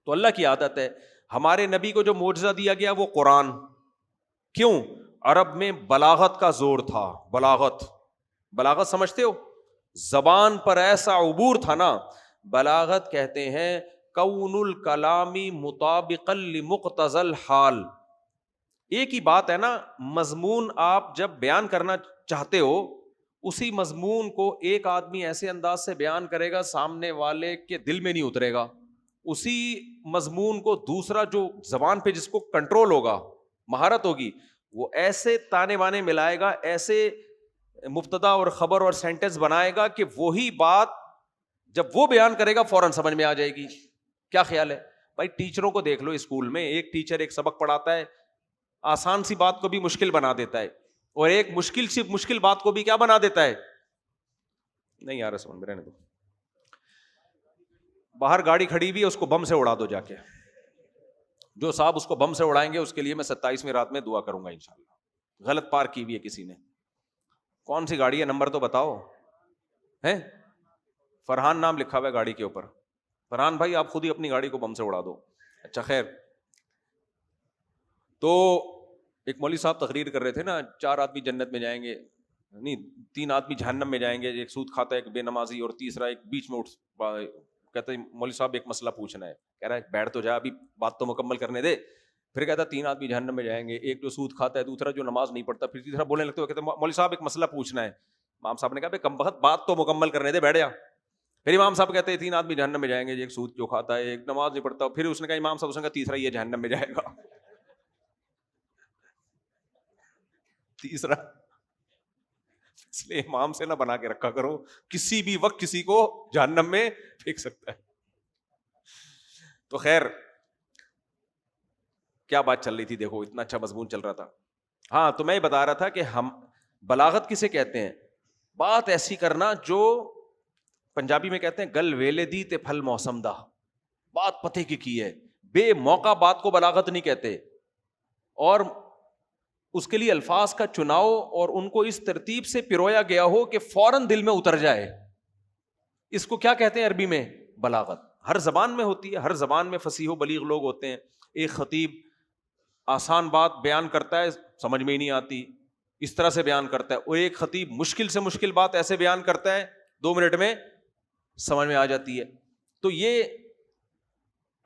تو اللہ کی عادت ہے. ہمارے نبی کو جو معجزہ دیا گیا وہ قرآن. کیوں؟ عرب میں بلاغت کا زور تھا. بلاغت سمجھتے ہو؟ زبان پر ایسا عبور تھا نا. بلاغت کہتے ہیں کون الکلامی مطابقا لمقتضى الحال. ایک ہی بات ہے نا, مضمون آپ جب بیان کرنا چاہتے ہو اسی مضمون کو ایک آدمی ایسے انداز سے بیان کرے گا سامنے والے کے دل میں نہیں اترے گا. اسی مضمون کو دوسرا جو زبان پہ جس کو کنٹرول ہوگا, مہارت ہوگی, وہ ایسے تانے بانے ملائے گا, ایسے مبتدا اور خبر اور سینٹنس بنائے گا کہ وہی بات جب وہ بیان کرے گا فوراً سمجھ میں آ جائے گی. کیا خیال ہے بھائی؟ ٹیچروں کو دیکھ لو اسکول میں, ایک ٹیچر ایک سبق پڑھاتا ہے, آسان سی بات کو بھی مشکل بنا دیتا ہے, اور ایک مشکل بات کو بھی کیا بنا دیتا ہے. نہیں یار سمجھ میں رہنے دو. باہر گاڑی کھڑی ہوئی ہے, اس کو بم سے اڑا دو جا کے. جو صاحب اس کو بم سے اڑائیں گے اس کے لیے میں 27ویں رات میں دعا کروں گا انشاءاللہ. غلط پارک کی ہوئی ہے کسی نے. کون سی گاڑی ہے, نمبر تو بتاؤ. ہے فرحان نام لکھا ہوا ہے گاڑی کے اوپر. فرحان بھائی آپ خود ہی اپنی گاڑی کو بم سے اڑا دو. اچھا خیر. تو ایک مولوی صاحب تقریر کر رہے تھے نا, 4 آدمی جنت میں جائیں گے, نہیں 3 آدمی جہنم میں جائیں گے, ایک سود کھاتا ہے, ایک بے نمازی, اور تیسرا ایک بیچ میں کہتا ہے مولوی صاحب ایک مسئلہ پوچھنا ہے. کہہ رہا ہے بیٹھ تو جا, ابھی بات تو مکمل کرنے دے. پھر کہتا ہے 3 آدمی جہنم میں جائیں گے, ایک جو سود کھاتا ہے, دوسرا جو نماز نہیں پڑھتا. پھر تیسرا بولنے لگتے ہو, کہتے ہیں مولوی صاحب ایک مسئلہ پوچھنا ہے. امام صاحب نے کہا کم بخت بات تو مکمل کرنے دے, بیٹھ جا. پھر امام صاحب کہتے ہیں 3 آدمی جہنم میں جائیں گے, ایک سود جو کھاتا ہے, ایک نماز نہیں پڑھتا. پھر اس نے کہا امام صاحب, اس نے کہا تیسرا یہ جہنم میں جائے گا. تیسرا, اس لیے امام سے نہ بنا کے رکھا کرو, کسی بھی وقت کسی کو جہنم میں پھینک سکتا ہے. تو خیر کیا بات چل رہی تھی, دیکھو اتنا اچھا مضمون چل رہا تھا. ہاں تو میں بتا رہا تھا کہ ہم بلاغت کسے کہتے ہیں؟ بات ایسی کرنا جو پنجابی میں کہتے ہیں گل ویلے دی تے پھل موسم دا. بات پتے کی ہے, بے موقع بات کو بلاغت نہیں کہتے. اور اس کے لیے الفاظ کا چناؤ اور ان کو اس ترتیب سے پرویا گیا ہو کہ فوراً دل میں اتر جائے, اس کو کیا کہتے ہیں عربی میں؟ بلاغت. ہر زبان میں ہوتی ہے, ہر زبان میں فصیح و بلیغ لوگ ہوتے ہیں. ایک خطیب آسان بات بیان کرتا ہے, سمجھ میں ہی نہیں آتی, اس طرح سے بیان کرتا ہے, اور ایک خطیب مشکل سے مشکل بات ایسے بیان کرتا ہے 2 منٹ میں سمجھ میں آ جاتی ہے. تو یہ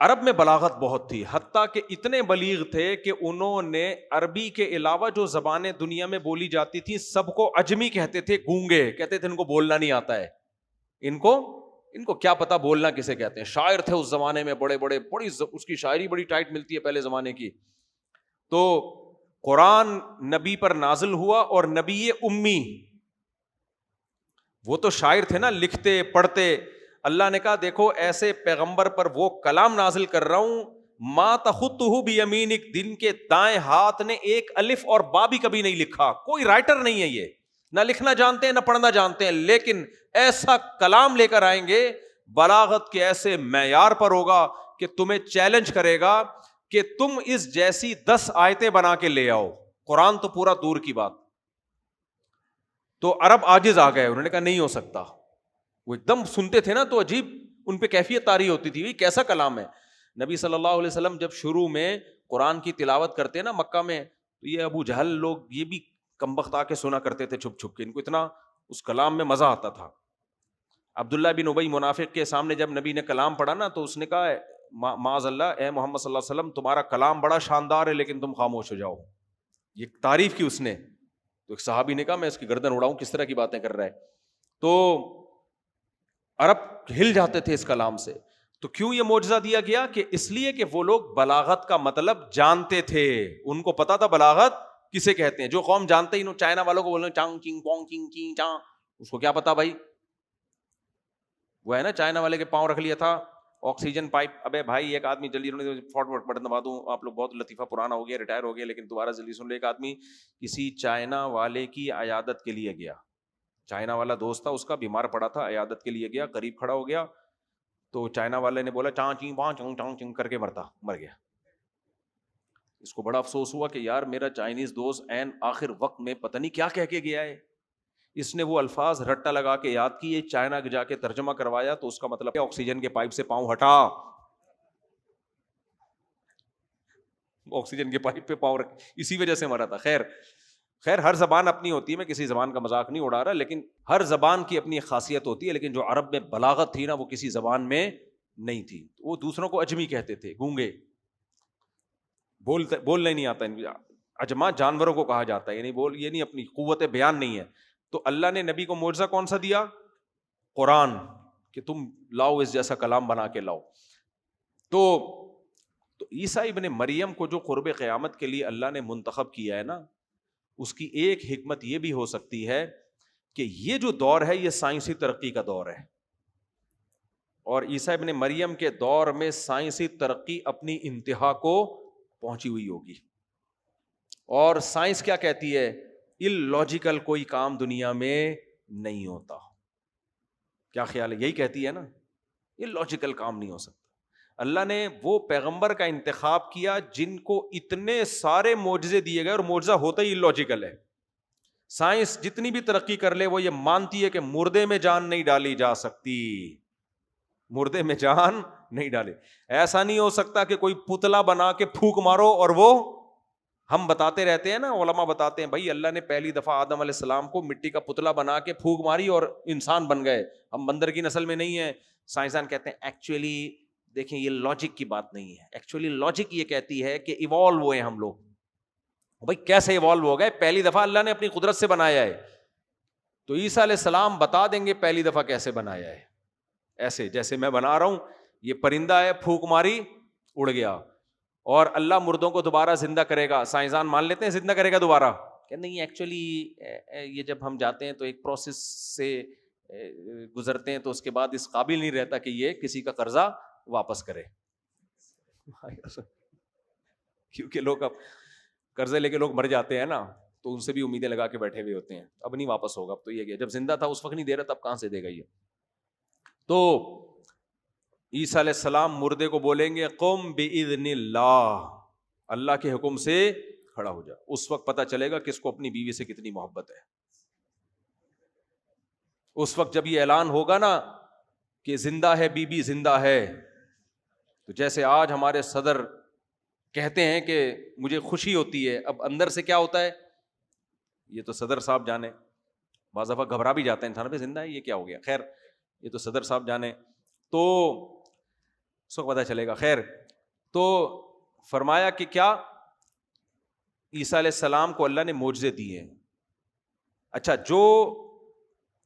عرب میں بلاغت بہت تھی, حتیٰ کہ اتنے بلیغ تھے کہ انہوں نے عربی کے علاوہ جو زبانیں دنیا میں بولی جاتی تھی سب کو عجمی کہتے تھے, گونگے کہتے تھے, ان کو بولنا نہیں آتا ہے. ان کو کیا پتا بولنا کسے کہتے ہیں. شاعر تھے اس زمانے میں بڑے بڑی اس کی شاعری بڑی ٹائٹ ملتی ہے پہلے زمانے کی. تو قرآن نبی پر نازل ہوا, اور نبی امی, وہ تو شاعر تھے نا, لکھتے پڑھتے. اللہ نے کہا دیکھو ایسے پیغمبر پر وہ کلام نازل کر رہا ہوں, ما تخطہ بیمینک, دن کے دائیں ہاتھ نے ایک الف اور با بھی کبھی نہیں لکھا. کوئی رائٹر نہیں ہے یہ, نہ لکھنا جانتے ہیں نہ پڑھنا جانتے ہیں, لیکن ایسا کلام لے کر آئیں گے بلاغت کے ایسے معیار پر ہوگا کہ تمہیں چیلنج کرے گا کہ تم اس جیسی 10 آیتیں بنا کے لے آؤ. قرآن تو پورا دور کی بات. تو عرب عاجز آ گئے, انہوں نے کہا نہیں ہو سکتا. وہ ایک دم سنتے تھے نا تو عجیب ان پہ کیفیت طاری ہوتی تھی, کیسا کلام ہے. نبی صلی اللہ علیہ وسلم جب شروع میں قرآن کی تلاوت کرتے نا مکہ میں, تو یہ ابو جہل لوگ یہ بھی کمبخت آ کے سنا کرتے تھے چھپ چھپ کے, ان کو اتنا اس کلام میں مزہ آتا تھا. عبداللہ بن ابی منافق کے سامنے جب نبی نے کلام پڑھا نا تو اس نے کہا معاذ اللہ اے محمد صلی اللہ علیہ وسلم تمہارا کلام بڑا شاندار ہے لیکن تم خاموش ہو جاؤ. یہ تعریف کی اس نے. تو ایک صحابی نے کہا میں اس کی گردن اڑاؤں, کس طرح کی باتیں کر رہا ہے. تو عرب ہل جاتے تھے اس کلام سے. تو کیوں یہ معجزہ دیا گیا؟ کہ اس لیے کہ وہ لوگ بلاغت کا مطلب جانتے تھے, ان کو پتا تھا بلاغت کسے کہتے ہیں. جو قوم جانتے ہی چائنا والوں کو بولنا چانگ چنگ پونگ چنگ چی چاں, اس کو کیا پتا بھائی. وہ ہے نا چائنا والے کے پاؤں رکھ لیا تھا آکسیجن پائپ. ابے بھائی ایک آدمی جلدی فوٹ بٹن دبا دوں, آپ لوگ بہت لطیفہ پرانا ہو گیا, ریٹائر ہو گیا, لیکن دوبارہ جلدی سن لے. ایک آدمی کسی چائنا والے کی عیادت کے لیے گیا, چائنا والا دوست تھا اس کا, بیمار پڑا تھا, عیادت کے لیے گیا, قریب کھڑا ہو گیا تو چائنا والے نے بولا چاں چیں پاں چوں چاں چنگ کر کے مر گیا. اس کو بڑا افسوس ہوا کہ یار میرا چائنیز دوست عین آخر وقت میں پتہ نہیں کیا کہہ کے گیا ہے. اس نے وہ الفاظ رٹا لگا کے یاد کیے, چائنا جا کے ترجمہ کروایا تو اس کا مطلب آکسیجن کے پائپ سے پاؤں ہٹا, آکسیجن کے پائپ پہ پاؤں رکھ, اسی وجہ سے مرا تھا. خیر ہر زبان اپنی ہوتی ہے, میں کسی زبان کا مذاق نہیں اڑا رہا, لیکن ہر زبان کی اپنی خاصیت ہوتی ہے. لیکن جو عرب میں بلاغت تھی نا وہ کسی زبان میں نہیں تھی. وہ دوسروں کو اجمی کہتے تھے, گونگے, بولنے نہیں آتا. اجما جانوروں کو کہا جاتا ہے, یعنی یہ نہیں, اپنی قوت بیان نہیں ہے. تو اللہ نے نبی کو معجزہ کون سا دیا؟ قرآن, کہ تم لاؤ اس جیسا کلام بنا کے لاؤ. تو عیسیٰ ابن مریم کو جو قرب قیامت کے لیے اللہ نے منتخب کیا ہے نا, اس کی ایک حکمت یہ بھی ہو سکتی ہے کہ یہ جو دور ہے یہ سائنسی ترقی کا دور ہے, اور عیسیٰ ابن مریم کے دور میں سائنسی ترقی اپنی انتہا کو پہنچی ہوئی ہوگی. اور سائنس کیا کہتی ہے؟ اللاجیکل کوئی کام دنیا میں نہیں ہوتا. کیا خیال ہے؟ یہی کہتی ہے نا, اللاجیکل کام نہیں ہو سکتا. اللہ نے وہ پیغمبر کا انتخاب کیا جن کو اتنے سارے معجزے دیے گئے, اور معجزہ ہوتا ہی اللاجیکل ہے. سائنس جتنی بھی ترقی کر لے وہ یہ مانتی ہے کہ مردے میں جان نہیں ڈالی جا سکتی, مردے میں جان نہیں ڈالے. ایسا نہیں ہو سکتا کہ کوئی پتلا بنا کے پھونک مارو اور وہ, ہم بتاتے رہتے ہیں نا, علماء بتاتے ہیں بھائی اللہ نے پہلی دفعہ آدم علیہ السلام کو مٹی کا پتلا بنا کے پھونک ماری اور انسان بن گئے, ہم بندر کی نسل میں نہیں ہیں. سائنسدان کہتے ہیں ایکچولی دیکھیں یہ لاجک کی بات نہیں ہے, ایکچولی لاجک یہ کہتی ہے کہ ایوالو ہوئے ہم لوگ. بھائی کیسے ایوالو ہو گئے؟ پہلی دفعہ اللہ نے اپنی قدرت سے بنایا ہے. تو عیسیٰ علیہ السلام بتا دیں گے پہلی دفعہ کیسے بنایا ہے. ایسے جیسے میں بنا رہا ہوں, یہ پرندہ ہے, پھونک ماری اڑ گیا, اور اللہ مردوں کو دوبارہ زندہ کرے گا. سائنسدان مان لیتے ہیں زندہ کرے گا دوبارہ, کہ نہیں ایکچولی یہ جب ہم جاتے ہیں تو ایک پروسیس سے گزرتے ہیں تو اس کے بعد اس قابل نہیں رہتا کہ یہ کسی کا قرضہ واپس کرے. کیونکہ لوگ اب قرضے لے کے لوگ مر جاتے ہیں نا, تو ان سے بھی امیدیں لگا کے بیٹھے ہوئے ہوتے ہیں, اب نہیں واپس ہوگا, اب تو یہ گیا, جب زندہ تھا اس وقت نہیں دے رہا, تب کہاں سے دے گا یہ. تو عیسیٰ علیہ السلام مردے کو بولیں گے قم بإذن اللہ, اللہ کے حکم سے کھڑا ہو جا. اس وقت پتہ چلے گا کس کو اپنی بیوی سے کتنی محبت ہے. اس وقت جب یہ اعلان ہوگا نا کہ زندہ ہے بی بی زندہ ہے, تو جیسے آج ہمارے صدر کہتے ہیں کہ مجھے خوشی ہوتی ہے, اب اندر سے کیا ہوتا ہے یہ تو صدر صاحب جانے. بعض دفعہ گھبرا بھی جاتے ہیں انسان, پہ زندہ ہے یہ کیا ہو گیا, خیر یہ تو صدر صاحب جانے, تو اس کو پتہ چلے گا. خیر تو فرمایا کہ کیا عیسیٰ علیہ السلام کو اللہ نے معجزے دیے. اچھا, جو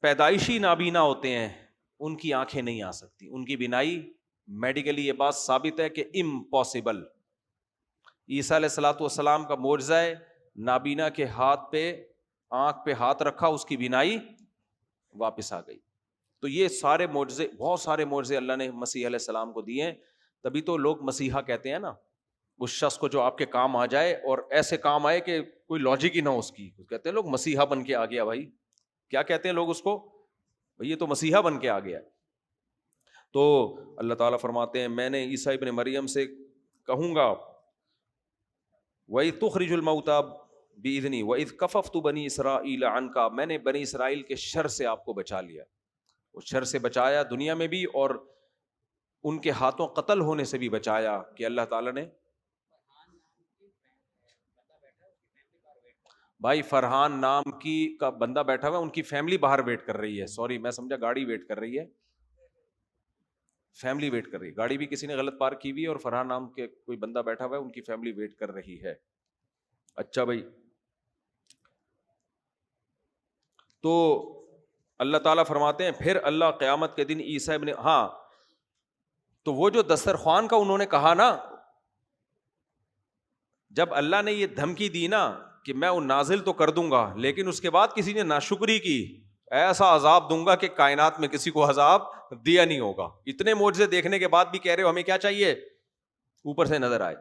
پیدائشی نابینا ہوتے ہیں ان کی آنکھیں نہیں آ سکتی, ان کی بینائی میڈیکلی یہ بات ثابت ہے کہ امپاسبل. عیسیٰ علیہ الصلوۃ والسلام کا معجزہ ہے, نابینا کے ہاتھ پہ آنکھ پہ ہاتھ رکھا, اس کی بینائی واپس آ گئی. تو یہ سارے معجزے, بہت سارے معجزے اللہ نے مسیح علیہ السلام کو دیے. تبھی تو لوگ مسیحا کہتے ہیں نا, اس شخص کو جو آپ کے کام آ جائے اور ایسے کام آئے کہ کوئی لاجک ہی نہ ہو اس کی, کہتے ہیں لوگ مسیحا بن کے آ گیا. بھائی کیا کہتے ہیں لوگ اس کو, بھائی یہ تو مسیحا بن کے آ گیا. تو اللہ تعالیٰ فرماتے ہیں میں نے عیسیٰ ابن مریم سے کہوں گا وَإِذْ تُخْرِجُ الْمَوْتَى بِإِذْنِي وَإِذْ كَفَفْتُ بَنِي إِسْرَائِيلَ عَنْكَ, میں نے بنی اسرائیل کے شر سے آپ کو بچا لیا. اس شر سے بچایا دنیا میں بھی, اور ان کے ہاتھوں قتل ہونے سے بھی بچایا. کہ اللہ تعالیٰ نے بھائی فرحان نام کی کا بندہ بیٹھا ہوا ہے, ان کی فیملی باہر ویٹ کر رہی ہے, سوری میں سمجھا گاڑی ویٹ کر رہی ہے, فیملی ویٹ کر رہی ہے, گاڑی بھی کسی نے غلط پارک کی ہوئی ہے اور فرحان نام کے کوئی بندہ بیٹھا ہوا ہے, ان کی فیملی ویٹ کر رہی ہے. اچھا بھائی, تو اللہ تعالیٰ فرماتے ہیں پھر اللہ قیامت کے دن عیسیٰ ابن, ہاں تو وہ جو دسترخوان کا انہوں نے کہا نا, جب اللہ نے یہ دھمکی دی نا کہ میں ان نازل تو کر دوں گا, لیکن اس کے بعد کسی نے ناشکری کی, ایسا عذاب دوں گا کہ کائنات میں کسی کو عذاب دیا نہیں ہوگا. اتنے معجزے دیکھنے کے بعد بھی کہہ رہے ہو ہمیں کیا چاہیے, اوپر سے نظر آئے.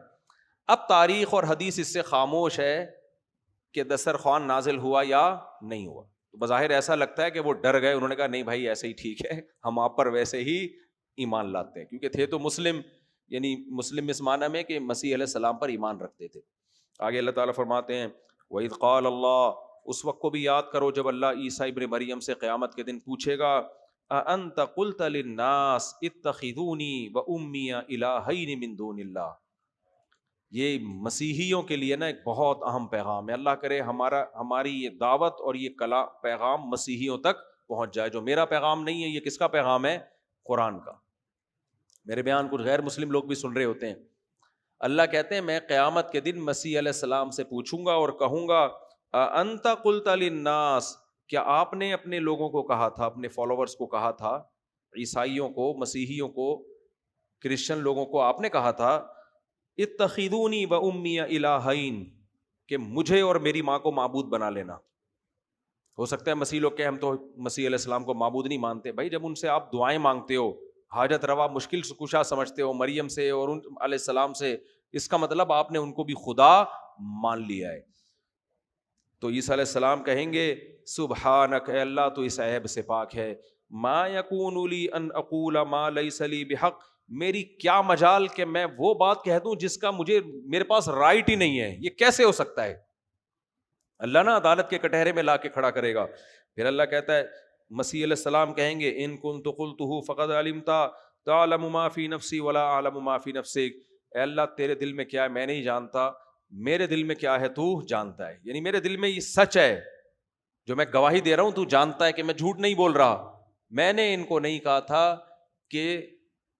اب تاریخ اور حدیث اس سے خاموش ہے کہ دسترخوان نازل ہوا یا نہیں ہوا. تو بظاہر ایسا لگتا ہے کہ وہ ڈر گئے, انہوں نے کہا نہیں بھائی ایسے ہی ٹھیک ہے, ہم آپ پر ویسے ہی ایمان لاتے ہیں, کیونکہ تھے تو مسلم, یعنی مسلم اس معنی میں کہ مسیح علیہ السلام پر ایمان رکھتے تھے. آگے اللہ تعالیٰ فرماتے ہیں وَإِذْ قَالَ اللَّهُ, اس وقت کو بھی یاد کرو جب اللہ عیسیٰ ابن مریم سے قیامت کے دن پوچھے گا أَأَنْتَ قُلْتَ لِلنَّاسِ اتَّخِذُونِي وَأُمِّيَ إِلَٰهَيْنِ مِن دُونِ اللَّهِ. یہ مسیحیوں کے لیے نا ایک بہت اہم پیغام ہے. اللہ کرے ہماری یہ دعوت اور یہ پیغام مسیحیوں تک پہنچ جائے. جو میرا پیغام نہیں ہے, یہ کس کا پیغام ہے, قرآن کا. میرے بیان کچھ غیر مسلم لوگ بھی سن رہے ہوتے ہیں. اللہ کہتے ہیں میں قیامت کے دن مسیح علیہ السلام سے پوچھوں گا اور کہوں گا انت قلت للناس, کیا آپ نے اپنے لوگوں کو کہا تھا, اپنے فالوورز کو کہا تھا, عیسائیوں کو, مسیحیوں کو, کرسچن لوگوں کو آپ نے کہا تھا اتخذونی و امی الہین, کہ مجھے اور میری ماں کو معبود بنا لینا. ہو سکتا ہے مسیح لوگ کہ ہم تو مسیح علیہ السلام کو معبود نہیں مانتے. بھائی جب ان سے آپ دعائیں مانگتے ہو, حاجت روا مشکل کشا سمجھتے ہو مریم سے اور ان علیہ السلام سے, اس کا مطلب آپ نے ان کو بھی خدا مان لیا ہے. تو عیسیٰ علیہ السلام کہیں گے سبحانک, اے اللہ تو اس عیب سے پاک ہے, ما یکون لی ان اقول ما لیس لی بحق, میری کیا مجال کہ میں وہ بات کہہ دوں جس کا میرے پاس رائٹ ہی نہیں ہے, یہ کیسے ہو سکتا ہے. اللہ نا عدالت کے کٹہرے میں لا کے کھڑا کرے گا. پھر اللہ کہتا ہے, مسیح علیہ السلام کہیں گے ان کنت قلتہ فقد علمت تعلم ما فی نفسی ولا اعلم ما فی نفسک, اے اللہ تیرے دل میں کیا ہے میں نہیں جانتا, میرے دل میں کیا ہے تو جانتا ہے. یعنی میرے دل میں یہ سچ ہے, جو میں گواہی دے رہا ہوں تو جانتا ہے کہ میں جھوٹ نہیں بول رہا. میں نے ان کو نہیں کہا تھا کہ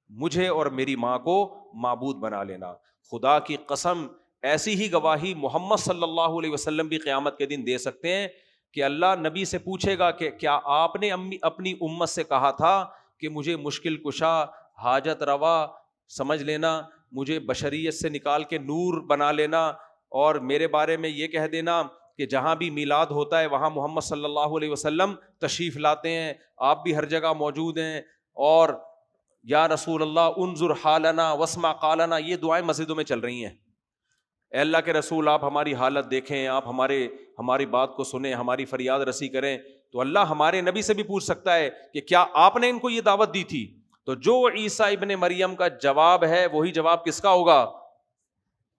مجھے اور میری ماں کو معبود بنا لینا. خدا کی قسم ایسی ہی گواہی محمد صلی اللہ علیہ وسلم بھی قیامت کے دن دے سکتے ہیں کہ اللہ نبی سے پوچھے گا کہ کیا آپ نے اپنی امت سے کہا تھا کہ مجھے مشکل کشا, حاجت روا سمجھ لینا, مجھے بشریت سے نکال کے نور بنا لینا, اور میرے بارے میں یہ کہہ دینا کہ جہاں بھی میلاد ہوتا ہے وہاں محمد صلی اللہ علیہ وسلم تشریف لاتے ہیں, آپ بھی ہر جگہ موجود ہیں, اور یا رسول اللہ انظر حالنا واسمع قالنا, یہ دعائیں مسجدوں میں چل رہی ہیں. اے اللہ کے رسول آپ ہماری حالت دیکھیں, آپ ہماری بات کو سنیں, ہماری فریاد رسی کریں. تو اللہ ہمارے نبی سے بھی پوچھ سکتا ہے کہ کیا آپ نے ان کو یہ دعوت دی تھی. تو جو عیسیٰ ابن مریم کا جواب ہے وہی جواب کس کا ہوگا,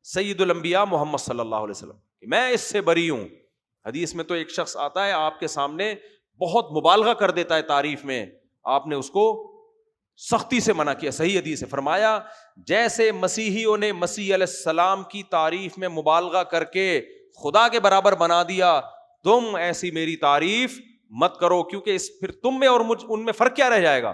سید الانبیاء محمد صلی اللہ علیہ وسلم, کہ میں اس سے بری ہوں. حدیث میں تو ایک شخص آتا ہے آپ کے سامنے بہت مبالغہ کر دیتا ہے تعریف میں, آپ نے اس کو سختی سے منع کیا. صحیح حدیث ہے, فرمایا جیسے مسیحیوں نے مسیح علیہ السلام کی تعریف میں مبالغہ کر کے خدا کے برابر بنا دیا, تم ایسی میری تعریف مت کرو, کیونکہ پھر تم میں اور ان میں فرق کیا رہ جائے گا.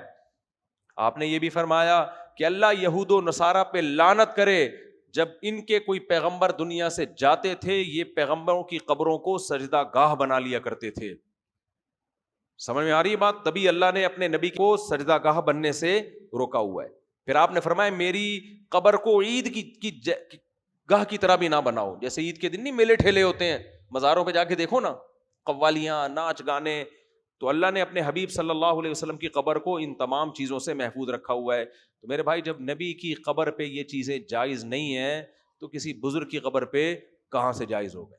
آپ نے یہ بھی فرمایا کہ اللہ یہود و نصارہ پہ لعنت کرے, جب ان کے کوئی پیغمبر دنیا سے جاتے تھے یہ پیغمبروں کی قبروں کو سجدہ گاہ بنا لیا کرتے تھے. سمجھ میں آ رہی ہے بات؟ تبھی اللہ نے اپنے نبی کو سجدہ گاہ بننے سے روکا ہوا ہے. پھر آپ نے فرمایا میری قبر کو عید کی گاہ کی طرح بھی نہ بناؤ. جیسے عید کے دن نہیں میلے ٹھیلے ہوتے ہیں, مزاروں پہ جا کے دیکھو نا, قوالیاں, ناچ گانے. تو اللہ نے اپنے حبیب صلی اللہ علیہ وسلم کی قبر کو ان تمام چیزوں سے محفوظ رکھا ہوا ہے. تو میرے بھائی جب نبی کی قبر پہ یہ چیزیں جائز نہیں ہیں تو کسی بزرگ کی قبر پہ کہاں سے جائز ہو گئے,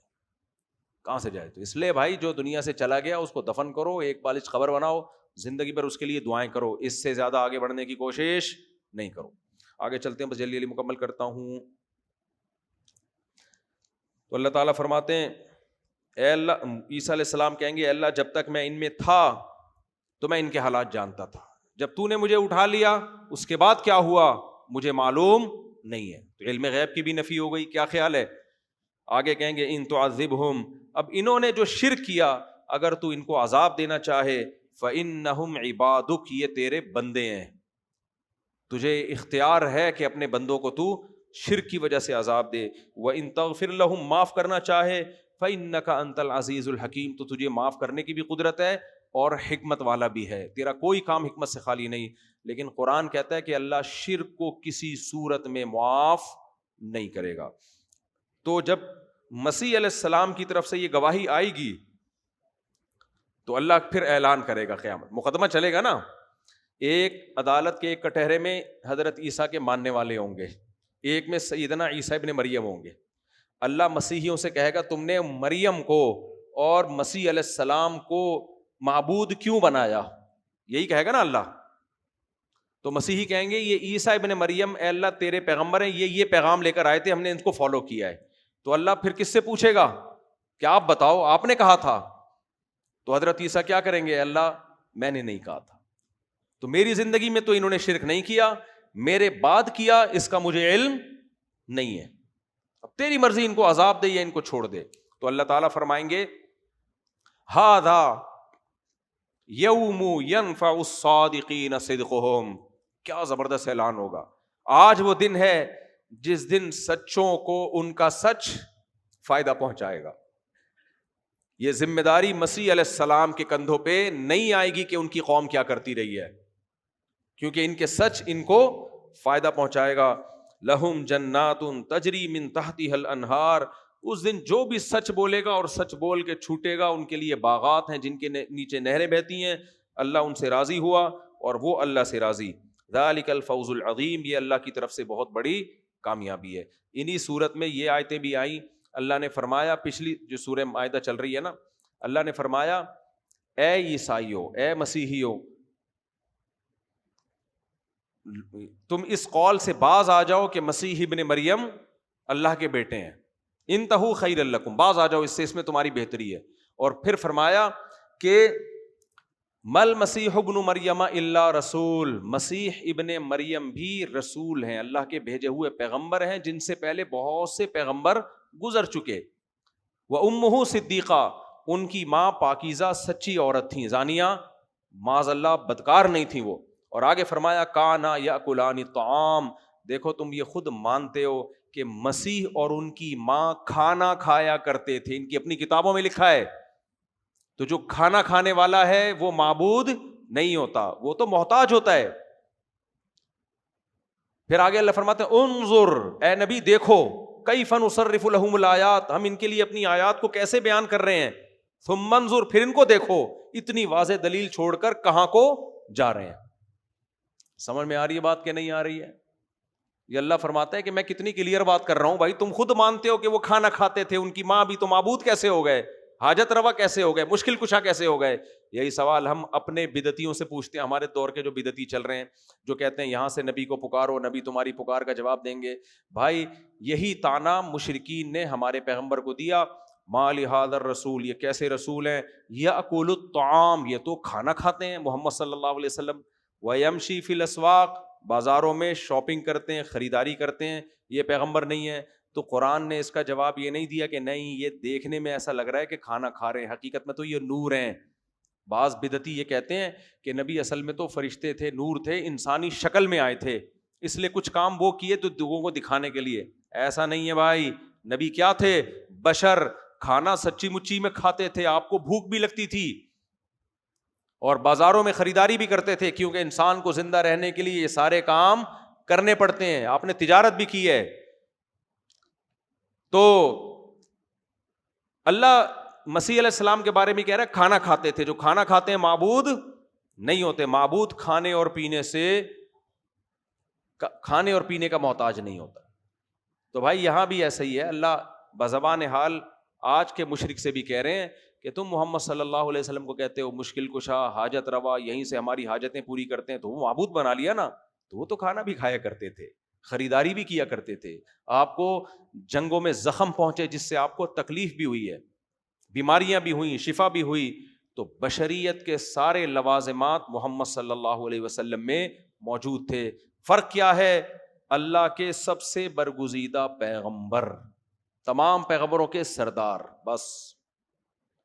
کہاں سے جائے. تو اس لیے بھائی جو دنیا سے چلا گیا اس کو دفن کرو, ایک بالش قبر بناؤ, زندگی بھر اس کے لیے دعائیں کرو, اس سے زیادہ آگے بڑھنے کی کوشش نہیں کرو. آگے چلتے ہیں, بس جلدی مکمل کرتا ہوں. تو اللہ تعالیٰ فرماتے ہیں اے اللہ, عیسیٰ علیہ السلام کہیں گے اے اللہ جب تک میں ان میں تھا تو میں ان کے حالات جانتا تھا, جب تو نے مجھے اٹھا لیا اس کے بعد کیا ہوا مجھے معلوم نہیں ہے. تو علم غیب کی بھی نفی ہو گئی. کیا خیال ہے؟ آگے کہیں گے ان تعذبہم, اب انہوں نے جو شرک کیا، اگر تو ان کو عذاب دینا چاہے فَإِنَّهُمْ عِبَادُكَ، یہ تیرے بندے ہیں، تجھے اختیار ہے کہ اپنے بندوں کو تو شرک کی وجہ سے عذاب دے. وَإِن تَغْفِرْ لَهُمْ، معاف کرنا چاہے، فَإِنَّكَ أَنْتَ الْعَزِيزُ الْحَكِيمُ، تو تجھے معاف کرنے کی بھی قدرت ہے اور حکمت والا بھی ہے، تیرا کوئی کام حکمت سے خالی نہیں. لیکن قرآن کہتا ہے کہ اللہ شرک کو کسی صورت میں معاف نہیں کرے گا. تو جب مسیح علیہ السلام کی طرف سے یہ گواہی آئے گی تو اللہ پھر اعلان کرے گا، قیامت مقدمہ چلے گا نا، ایک عدالت کے ایک کٹہرے میں حضرت عیسیٰ کے ماننے والے ہوں گے، ایک میں سیدنا عیسیٰ ابن مریم ہوں گے. اللہ مسیحیوں سے کہے گا تم نے مریم کو اور مسیح علیہ السلام کو معبود کیوں بنایا، یہی کہے گا نا اللہ. تو مسیحی کہیں گے یہ عیسیٰ ابن مریم اے اللہ تیرے پیغمبر ہیں، یہ پیغام لے کر آئے تھے، ہم نے ان کو فالو کیا ہے. تو اللہ پھر کس سے پوچھے گا کہ آپ بتاؤ آپ نے کہا تھا. تو حضرت عیسیٰ کیا کریں گے، اللہ میں نے نہیں کہا تھا، تو میری زندگی میں تو انہوں نے شرک نہیں کیا، میرے بعد کیا اس کا مجھے علم نہیں ہے، اب تیری مرضی ان کو عذاب دے یا ان کو چھوڑ دے. تو اللہ تعالیٰ فرمائیں گے ھذا یوم ینفع الصادقین صدقہم، کیا زبردست اعلان ہوگا، آج وہ دن ہے جس دن سچوں کو ان کا سچ فائدہ پہنچائے گا. یہ ذمہ داری مسیح علیہ السلام کے کندھوں پہ نہیں آئے گی کہ ان کی قوم کیا کرتی رہی ہے، کیونکہ ان کے سچ ان کو فائدہ پہنچائے گا. لہم جنات تجری من تحتها الانہار، اس دن جو بھی سچ بولے گا اور سچ بول کے چھوٹے گا ان کے لیے باغات ہیں جن کے نیچے نہریں بہتی ہیں. اللہ ان سے راضی ہوا اور وہ اللہ سے راضی. ذالک الفوز العظیم، یہ اللہ کی طرف سے بہت بڑی کامیابی ہے. انہی صورت میں یہ آیتیں بھی آئیں. اللہ نے فرمایا، پچھلی جو سورہ مائدہ چل رہی ہے نا، اللہ نے فرمایا اے عیسائیو، اے مسیحیو، تم اس قول سے باز آ جاؤ کہ مسیح ابن مریم اللہ کے بیٹے ہیں. انتہو خیر لکم، باز آ جاؤ اس سے، اس میں تمہاری بہتری ہے. اور پھر فرمایا کہ مل مسیح ابن مریم الا رسول، مسیح ابن مریم بھی رسول ہیں، اللہ کے بھیجے ہوئے پیغمبر ہیں جن سے پہلے بہت سے پیغمبر گزر چکے. وامہ صدیقہ، ان کی ماں پاکیزہ سچی عورت تھیں، زانیہ معاذ اللہ بدکار نہیں تھیں وہ. اور آگے فرمایا کانا یاکلان الطعام، دیکھو تم یہ خود مانتے ہو کہ مسیح اور ان کی ماں کھانا کھایا کرتے تھے، ان کی اپنی کتابوں میں لکھا ہے. تو جو کھانا کھانے والا ہے وہ معبود نہیں ہوتا، وہ تو محتاج ہوتا ہے. پھر آگے اللہ فرماتے ہیں انظر، اے نبی دیکھو، کیف نصرف لہم الآیات، ہم ان کے لیے اپنی آیات کو کیسے بیان کر رہے ہیں. ثم انظر، پھر ان کو دیکھو، اتنی واضح دلیل چھوڑ کر کہاں کو جا رہے ہیں. سمجھ میں آ رہی ہے بات کہ نہیں آ رہی ہے؟ یہ اللہ فرماتا ہے کہ میں کتنی کلیئر بات کر رہا ہوں. بھائی تم خود مانتے ہو کہ وہ کھانا کھاتے تھے، ان کی ماں بھی، تو معبود کیسے ہو گئے، حاجت روا کیسے ہو گئے، مشکل کشا کیسے ہو گئے؟ یہی سوال ہم اپنے بدعتیوں سے پوچھتے ہیں، ہمارے دور کے جو بدعتی چل رہے ہیں، جو کہتے ہیں یہاں سے نبی کو پکارو، نبی تمہاری پکار کا جواب دیں گے. بھائی یہی طعنہ مشرکین نے ہمارے پیغمبر کو دیا، ما لہذا الرسول، یہ کیسے رسول ہیں، یاکل الطعام، یہ تو کھانا کھاتے ہیں محمد صلی اللہ علیہ وسلم، ویمشی فی الاسواق، بازاروں میں شاپنگ کرتے ہیں، خریداری کرتے ہیں، یہ پیغمبر نہیں ہے. تو قرآن نے اس کا جواب یہ نہیں دیا کہ نہیں یہ دیکھنے میں ایسا لگ رہا ہے کہ کھانا کھا رہے ہیں، حقیقت میں تو یہ نور ہیں. بعض بدعتی یہ کہتے ہیں کہ نبی اصل میں تو فرشتے تھے، نور تھے، انسانی شکل میں آئے تھے، اس لیے کچھ کام وہ کیے تو لوگوں کو دکھانے کے لیے. ایسا نہیں ہے بھائی، نبی کیا تھے، بشر، کھانا سچی مچی میں کھاتے تھے، آپ کو بھوک بھی لگتی تھی اور بازاروں میں خریداری بھی کرتے تھے، کیونکہ انسان کو زندہ رہنے کے لیے یہ سارے کام کرنے پڑتے ہیں. آپ نے تجارت بھی کی ہے. تو اللہ مسیح علیہ السلام کے بارے میں کہہ رہا ہے کھانا کھاتے تھے، جو کھانا کھاتے ہیں معبود نہیں ہوتے. معبود کھانے اور پینے کا محتاج نہیں ہوتا. تو بھائی یہاں بھی ایسا ہی ہے. اللہ بزبان حال آج کے مشرک سے بھی کہہ رہے ہیں کہ تم محمد صلی اللہ علیہ وسلم کو کہتے ہو مشکل کشا، حاجت روا، یہیں سے ہماری حاجتیں پوری کرتے ہیں، تو وہ معبود بنا لیا نا. تو وہ تو کھانا بھی کھایا کرتے تھے، خریداری بھی کیا کرتے تھے، آپ کو جنگوں میں زخم پہنچے جس سے آپ کو تکلیف بھی ہوئی ہے، بیماریاں بھی ہوئیں، شفا بھی ہوئی. تو بشریت کے سارے لوازمات محمد صلی اللہ علیہ وسلم میں موجود تھے. فرق کیا ہے، اللہ کے سب سے برگزیدہ پیغمبر، تمام پیغمبروں کے سردار، بس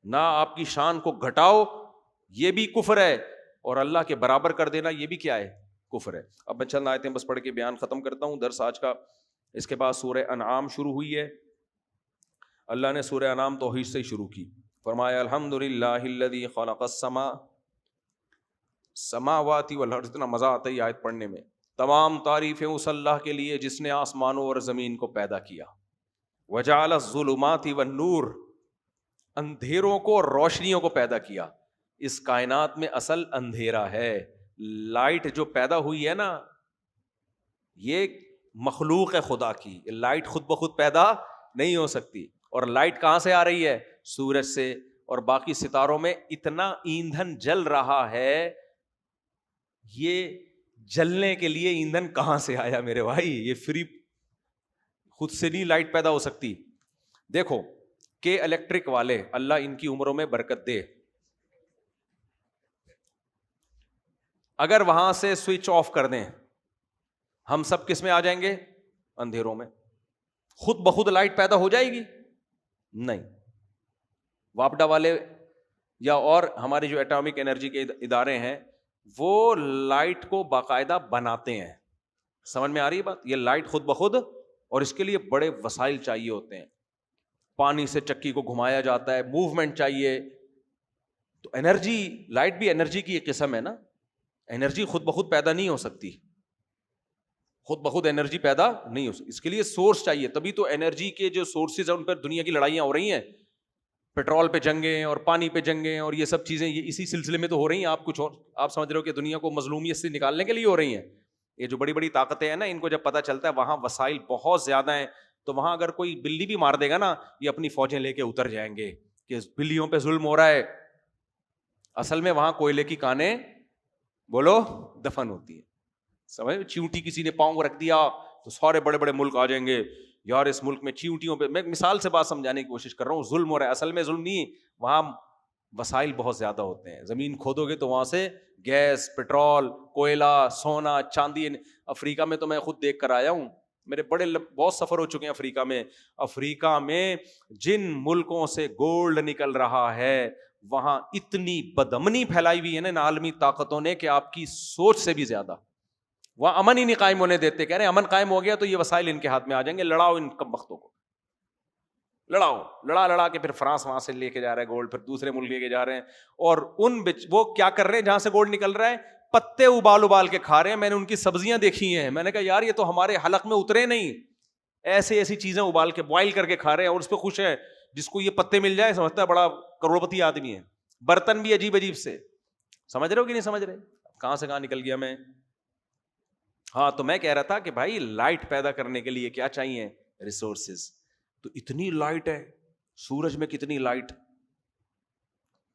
نہ آپ کی شان کو گھٹاؤ، یہ بھی کفر ہے، اور اللہ کے برابر کر دینا یہ بھی کیا ہے؟ کفر ہے۔ اب میں چند آیتیں بس پڑھ کے بیان ختم کرتا ہوں درس آج کا۔ اس کے بعد سورہ انعام شروع ہوئی ہے۔ اللہ نے سورہ انعام توحید سے ہی شروع کی، فرمایا الحمدللہ الذی خلق السماوات والارض۔ اتنا مزہ آتا ہے آیت پڑھنے میں۔ تمام تعریفیں اس اللہ کے لیے جس نے آسمانوں اور زمین کو پیدا کیا۔ وجعل الظلمات والنور، اندھیروں کو اور روشنیوں کو پیدا کیا۔ اس کائنات میں اصل اندھیرا ہے، لائٹ جو پیدا ہوئی ہے نا، یہ مخلوق ہے خدا کی، لائٹ خود بخود پیدا نہیں ہو سکتی۔ اور لائٹ کہاں سے آ رہی ہے؟ سورج سے، اور باقی ستاروں میں اتنا ایندھن جل رہا ہے، یہ جلنے کے لیے ایندھن کہاں سے آیا میرے بھائی؟ یہ فری خود سے نہیں لائٹ پیدا ہو سکتی۔ دیکھو کہ الیکٹرک والے، اللہ ان کی عمروں میں برکت دے، اگر وہاں سے سوئچ آف کر دیں، ہم سب کس میں آ جائیں گے؟ اندھیروں میں۔ خود بخود لائٹ پیدا ہو جائے گی؟ نہیں۔ واپڈا والے یا اور ہمارے جو ایٹامک انرجی کے ادارے ہیں، وہ لائٹ کو باقاعدہ بناتے ہیں۔ سمجھ میں آ رہی ہے بات؟ یہ لائٹ خود بخود، اور اس کے لیے بڑے وسائل چاہیے ہوتے ہیں، پانی سے چکی کو گھمایا جاتا ہے، موومنٹ چاہیے۔ تو انرجی، لائٹ بھی انرجی کی ایک قسم ہے نا، انرجی خود بخود پیدا نہیں ہو سکتی، خود بخود انرجی پیدا نہیں ہو سکتی، اس کے لیے سورس چاہیے۔ تبھی تو انرجی کے جو سورسز ہیں ان پر دنیا کی لڑائیاں ہو رہی ہیں، پیٹرول پہ جنگیں اور پانی پہ جنگیں اور یہ سب چیزیں، یہ اسی سلسلے میں تو ہو رہی ہیں۔ آپ کچھ اور آپ سمجھ رہے ہو کہ دنیا کو مظلومیت سے نکالنے کے لیے ہو رہی ہیں؟ یہ جو بڑی بڑی طاقتیں ہیں نا، ان کو جب پتہ چلتا ہے وہاں وسائل بہت زیادہ ہیں، تو وہاں اگر کوئی بلی بھی مار دے گا نا، یہ اپنی فوجیں لے کے اتر جائیں گے کہ بلیوں پہ ظلم ہو رہا ہے۔ اصل میں وہاں کوئلے کی کانیں بولو دفن ہوتی ہے، سمجھ؟ چیونٹی کسی نے پاؤں رکھ دیا تو سارے بڑے بڑے ملک آ جائیں گے، یار اس ملک میں چیونٹیوں پہ، میں مثال سے بات سمجھانے کی کوشش کر رہا ہوں، ظلم ہو رہا ہے۔ اصل میں ظلم نہیں، وہاں وسائل بہت زیادہ ہوتے ہیں، زمین کھودو گے تو وہاں سے گیس، پیٹرول، کوئلہ، سونا، چاندی۔ افریقہ میں تو میں خود دیکھ کر آیا ہوں، میرے بہت سفر ہو چکے ہیں افریقہ میں۔ افریقہ میں جن ملکوں سے گولڈ نکل رہا ہے، وہاں اتنی بدامنی پھیلائی ہوئی ہے نا ان عالمی طاقتوں نے کہ آپ کی سوچ سے بھی زیادہ۔ وہاں امن ہی نہیں قائم ہونے دیتے، کہہ رہے ہیں امن قائم ہو گیا تو یہ وسائل ان کے ہاتھ میں آ جائیں گے، لڑاؤ ان کم بختوں کو، لڑاؤ، لڑا کے پھر فرانس وہاں سے لے کے جا رہا ہے گولڈ، پھر دوسرے ملک لے کے جا رہے ہیں، اور وہ کیا کر رہے ہیں جہاں سے گولڈ نکل رہا ہے؟ پتے ابال کے کھا رہے ہیں۔ میں نے ان کی سبزیاں دیکھی ہیں، میں نے کہا یار یہ تو ہمارے حلق میں اترے نہیں، ایسی چیزیں ابال کے بوائل کر کے کھا رہے ہیں اور اس پہ خوش ہے۔ جس کو یہ پتے مل جائے سمجھتا ہے بڑا کروڑپتی آدمی ہے۔ برتن بھی عجیب سے، سمجھ رہے ہو کہ نہیں سمجھ رہے؟ کہاں سے کہاں نکل گیا میں۔ ہاں تو میں کہہ رہا تھا کہ بھائی لائٹ پیدا کرنے کے لیے کیا چاہیے؟ ریسورسز۔ تو اتنی لائٹ ہے، سورج میں کتنی لائٹ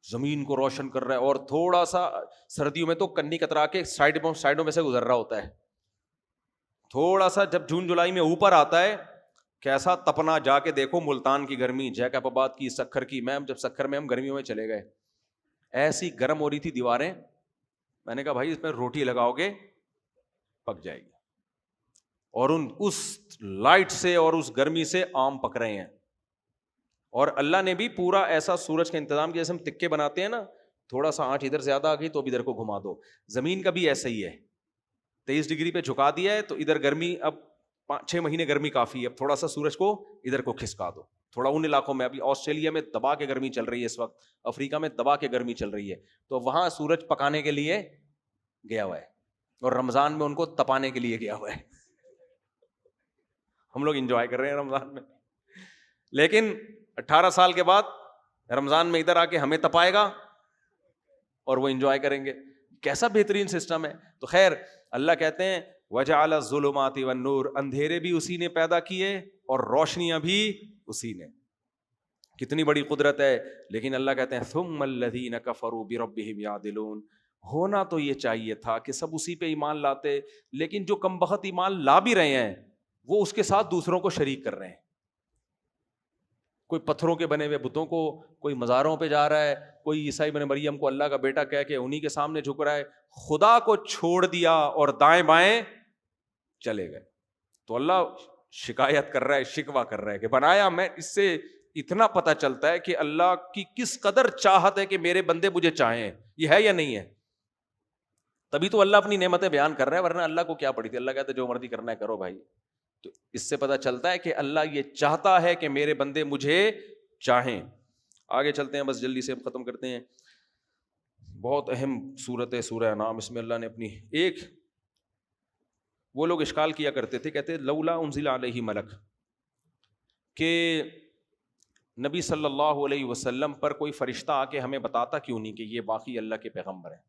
زمین کو روشن کر رہا ہے، اور تھوڑا سا سردیوں میں تو کنی کترا کے سائڈوں میں سے گزر رہا ہوتا ہے، تھوڑا سا جب جون جولائی میں اوپر آتا ہے کیسا تپنا، جا کے دیکھو ملتان کی گرمی، جیکب آباد کی، سکھر کی۔ میں جب سکھر میں ہم گرمیوں میں چلے گئے، ایسی گرم ہو رہی تھی دیواریں، میں نے کہا بھائی اس میں روٹی لگاؤ گے پک جائے گی، اور اس لائٹ سے اور اس گرمی سے آم پک رہے ہیں۔ اور اللہ نے بھی پورا ایسا سورج کا انتظام کیا، جیسے ہم تکے بناتے ہیں نا، تھوڑا سا آنچ ادھر زیادہ آ گئی تو اب ادھر کو گھما دو۔ زمین کا بھی ایسا ہی ہے، 23 ڈگری پہ جھکا دیا ہے تو ادھر گرمی، اب 5-6 مہینے گرمی کافی ہے، اب تھوڑا سا سورج کو ادھر کو کھسکا دو، تھوڑا ان علاقوں میں۔ ابھی آسٹریلیا میں دبا کے گرمی چل رہی ہے اس وقت، افریقہ میں دبا کے گرمی چل رہی ہے، تو وہاں سورج پکانے کے لیے گیا ہوا ہے، اور رمضان میں ان کو تپانے کے لیے گیا ہوا ہے۔ ہم لوگ انجوائے کر رہے ہیں رمضان میں، لیکن 18 سال کے بعد رمضان میں ادھر آ کے ہمیں تپائے گا اور وہ انجوائے کریں گے۔ کیسا بہترین سسٹم ہے۔ تو خیر اللہ کہتے ہیں وجعل الظلمات والنور، اندھیرے بھی اسی نے پیدا کیے اور روشنیاں بھی اسی نے۔ کتنی بڑی قدرت ہے۔ لیکن اللہ کہتے ہیں ثم الذین کفروا بربہم یعدلون، ہونا تو یہ چاہیے تھا کہ سب اسی پہ ایمان لاتے، لیکن جو کم بخت ایمان لا بھی رہے ہیں وہ اس کے ساتھ دوسروں کو شریک کر رہے ہیں۔ کوئی پتھروں کے بنے ہوئے بتوں کو، کوئی مزاروں پہ جا رہا ہے، کوئی عیسیٰ ابن مریم کو اللہ کا بیٹا کہہ کے انہی کے سامنے جھک رہا ہے، خدا کو چھوڑ دیا اور دائیں بائیں چلے گئے۔ تو اللہ شکایت کر رہا ہے، شکوہ کر رہا ہے کہ بنایا میں، اس سے اتنا پتہ چلتا ہے کہ اللہ کی کس قدر چاہت ہے کہ میرے بندے مجھے چاہیں. یہ ہے یا نہیں ہے؟ تبھی تو اللہ اپنی نعمتیں بیان کر رہا ہے, ورنہ اللہ کو کیا پڑی تھی. اللہ کہتا ہے جو مرضی کرنا ہے کرو بھائی. تو اس سے پتہ چلتا ہے کہ اللہ یہ چاہتا ہے کہ میرے بندے مجھے چاہیں. آگے چلتے ہیں, بس جلدی سے ختم کرتے ہیں. بہت اہم صورت ہے سورہ انعام. اس میں اللہ نے اپنی ایک, وہ لوگ اشکال کیا کرتے تھے, کہتے لولا انزل علیہ ملک, کہ نبی صلی اللہ علیہ وسلم پر کوئی فرشتہ آ کے ہمیں بتاتا کیوں نہیں کہ یہ واقعی اللہ کے پیغمبر ہیں.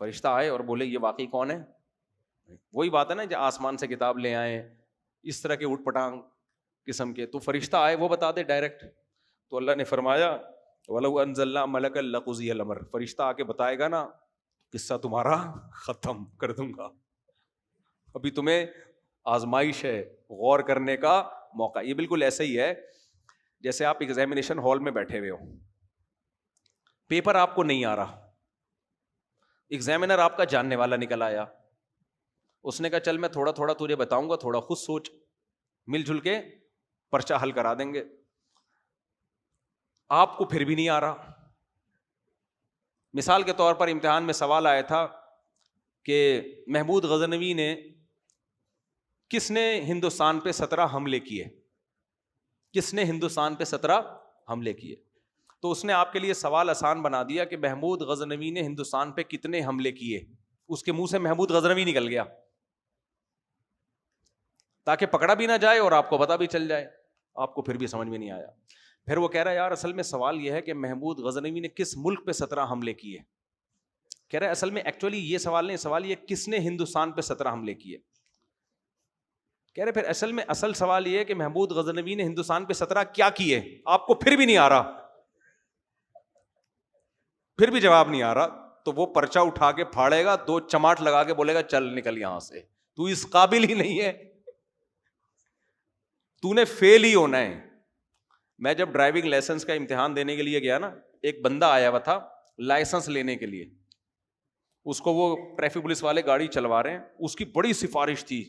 فرشتہ آئے اور بولے یہ واقعی کون ہے. وہی بات ہے نا, جو آسمان سے کتاب لے آئے اس طرح کے اٹھ پٹانگ قسم کے, تو فرشتہ آئے وہ بتا دے ڈائریکٹ. تو اللہ نے فرمایا وَلَوْ أَنزَلْنَا مَلَكًا لَقُضِيَ الْأَمْرُ, فرشتہ آ کے بتائے گا نا قصہ تمہارا ختم کر دوں گا. ابھی تمہیں آزمائش ہے, غور کرنے کا موقع. یہ بالکل ایسا ہی ہے جیسے آپ ایگزامینیشن ہال میں بیٹھے ہوئے ہو, پیپر آپ کو نہیں آ رہا, ایگزامینر آپ کا جاننے والا نکل آیا, اس نے کہا چل میں تھوڑا تھوڑا تجھے بتاؤں گا, تھوڑا خود سوچ, مل جل کے پرچہ حل کرا دیں گے. آپ کو پھر بھی نہیں آ رہا. مثال کے طور پر امتحان میں سوال آیا تھا کہ محمود غزنوی نے کس نے ہندوستان پہ 17 حملے کیے, کس نے ہندوستان پہ 17 حملے کیے. تو اس نے آپ کے لیے سوال آسان بنا دیا کہ محمود غزنوی نے ہندوستان پہ کتنے حملے کیے. اس کے منہ سے محمود غزنوی نکل گیا تاکہ پکڑا بھی نہ جائے اور آپ کو پتہ بھی چل جائے. آپ کو پھر بھی سمجھ میں نہیں آیا. پھر وہ کہہ رہا ہے یار اصل میں سوال یہ ہے کہ محمود غزنوی نے کس ملک پہ 17 حملے کیے. کہہ رہا ہے اصل میں ایکچولی یہ سوال نہیں, سوال یہ کس نے ہندوستان پہ 17 حملے کیے. کہہ رہے پھر اصل میں اصل سوال یہ ہے کہ محمود غزنوی نے ہندوستان پہ 17 کیا کیے. آپ کو پھر بھی نہیں آ رہا, پھر بھی جواب نہیں آ رہا. تو وہ پرچہ اٹھا کے پھاڑے گا, 2 چماٹ لگا کے بولے گا چل نکل یہاں سے, تو اس قابل ہی نہیں ہے, تو نے فیل ہی ہونا ہے. میں جب ڈرائیونگ لائسنس کا امتحان دینے کے لیے گیا نا, ایک بندہ آیا ہوا تھا لائسنس لینے کے لیے. اس کو وہ ٹریفک پولیس والے گاڑی چلوا رہے ہیں, اس کی بڑی سفارش تھی,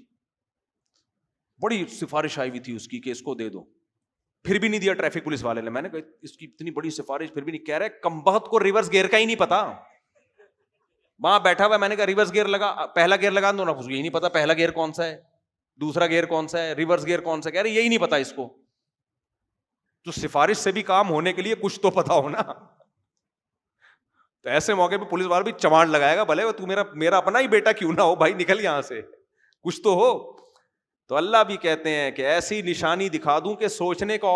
بڑی سفارش آئی ہوئی تھی اس کی کہ اس کو دے دو. پھر بھی نہیں دیا ٹریفک پولیس والے نے. میں نے کہا اس کی اتنی بڑی سفارش پھر بھی نہیں. کہہ رہے کمبخت کو ریورس گیئر کا ہی نہیں پتا, وہاں بیٹھا ہوا. میں نے کہا ریورس گیئر لگا, پہلا گیئر لگا دو نا, اس کو یہی نہیں پتا پہلا گیئر کون سا ہے, دوسرا گیئر کون سا ہے, ریورس گیئر کون سا ہے. کہہ رہے یہی نہیں پتا اس کو. تو سفارش سے بھی کام ہونے کے لیے کچھ تو پتا ہو نا. تو ایسے موقع پہ پولیس والا بھی چماڑ لگائے گا, بھلے تو میرا اپنا ہی بیٹا کیوں نہ ہو بھائی, نکل یہاں سے, کچھ تو ہو. تو اللہ بھی کہتے ہیں کہ ایسی نشانی دکھا دوں کہ سوچنے کا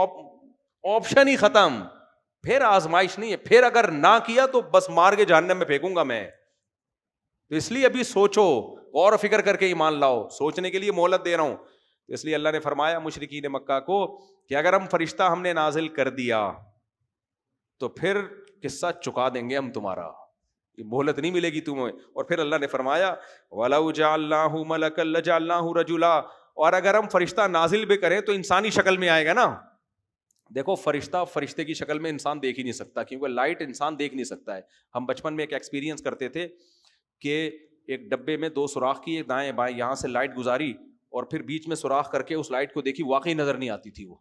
آپشن ہی ختم, پھر آزمائش نہیں ہے. پھر اگر نہ کیا تو بس مار کے جہنم میں پھینکوں گا میں. تو اس لیے ابھی سوچو, غور و فکر کر کے ایمان لاؤ, سوچنے کے لیے مہلت دے رہا ہوں. اس لیے اللہ نے فرمایا مشرکین مکہ کو کہ اگر ہم نے نازل کر دیا تو پھر قصہ چکا دیں گے ہم تمہارا, یہ مہلت نہیں ملے گی تمہیں. اور پھر اللہ نے فرمایا وَلَوْ جَعَلْنَاهُ مَلَكًا لَجَعَلْنَاهُ رَجُلًا, اور اگر ہم فرشتہ نازل بھی کریں تو انسانی شکل میں آئے گا نا. دیکھو فرشتے کی شکل میں انسان دیکھ ہی نہیں سکتا, کیونکہ لائٹ انسان دیکھ نہیں سکتا ہے. ہم بچپن میں ایک ایکسپیرینس کرتے تھے کہ ایک ڈبے میں 2 سوراخ کیے دائیں بائیں, یہاں سے لائٹ گزاری اور پھر بیچ میں سوراخ کر کے اس لائٹ کو دیکھی, واقعی نظر نہیں آتی تھی وہ.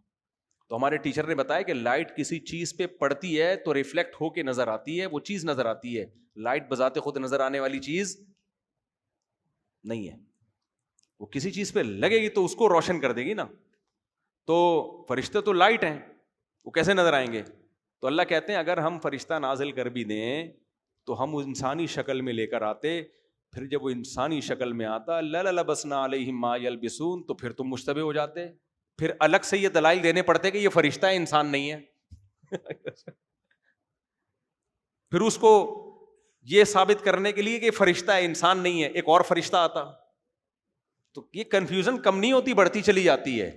تو ہمارے ٹیچر نے بتایا کہ لائٹ کسی چیز پہ پڑتی ہے تو ریفلیکٹ ہو کے نظر آتی ہے, وہ چیز نظر آتی ہے. لائٹ بذات خود نظر آنے والی چیز نہیں ہے, وہ کسی چیز پہ لگے گی تو اس کو روشن کر دے گی نا. تو فرشتے تو لائٹ ہیں, وہ کیسے نظر آئیں گے؟ تو اللہ کہتے ہیں اگر ہم فرشتہ نازل کر بھی دیں تو ہم انسانی شکل میں لے کر آتے. پھر جب وہ انسانی شکل میں آتا لَلَبَسْنَا عَلَيْهِمْ مَا يَلْبِسُونَ, تو پھر تم مشتبہ ہو جاتے. پھر الگ سے یہ دلائل دینے پڑتے کہ یہ فرشتہ ہے, انسان نہیں ہے. پھر اس کو یہ ثابت کرنے کے لیے کہ فرشتہ ہے, انسان نہیں ہے, ایک اور فرشتہ آتا. تو یہ کنفیوژن کم نہیں ہوتی, بڑھتی چلی جاتی ہے.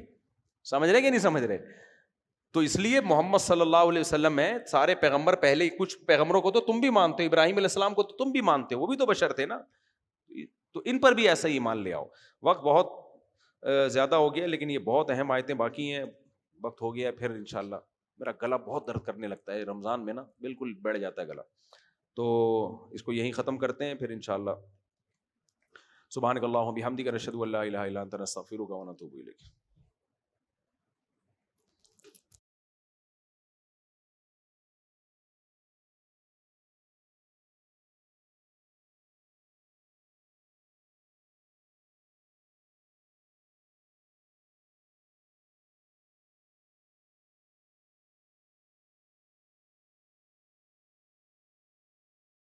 سمجھ رہے کہ نہیں سمجھ رہے؟ تو اس لیے محمد صلی اللہ علیہ وسلم میں سارے پیغمبر, پہلے کچھ پیغمبروں کو تو تم بھی مانتے ہو, ابراہیم علیہ السلام کو تو تم بھی مانتے ہو, وہ بھی تو بشر تھے نا. تو ان پر بھی ایسا ہی ایمان لے آؤ. وقت بہت زیادہ ہو گیا, لیکن یہ بہت اہم آیتیں باقی ہیں. وقت ہو گیا, پھر انشاءاللہ. میرا گلا بہت درد کرنے لگتا ہے رمضان میں نا, بالکل بیٹھ جاتا ہے گلا. تو اس کو یہیں ختم کرتے ہیں, پھر انشاءاللہ. سبحانک اللہم بحمدک نشہد ان لا الہ الا انت نستغفرک ونتوب الیک.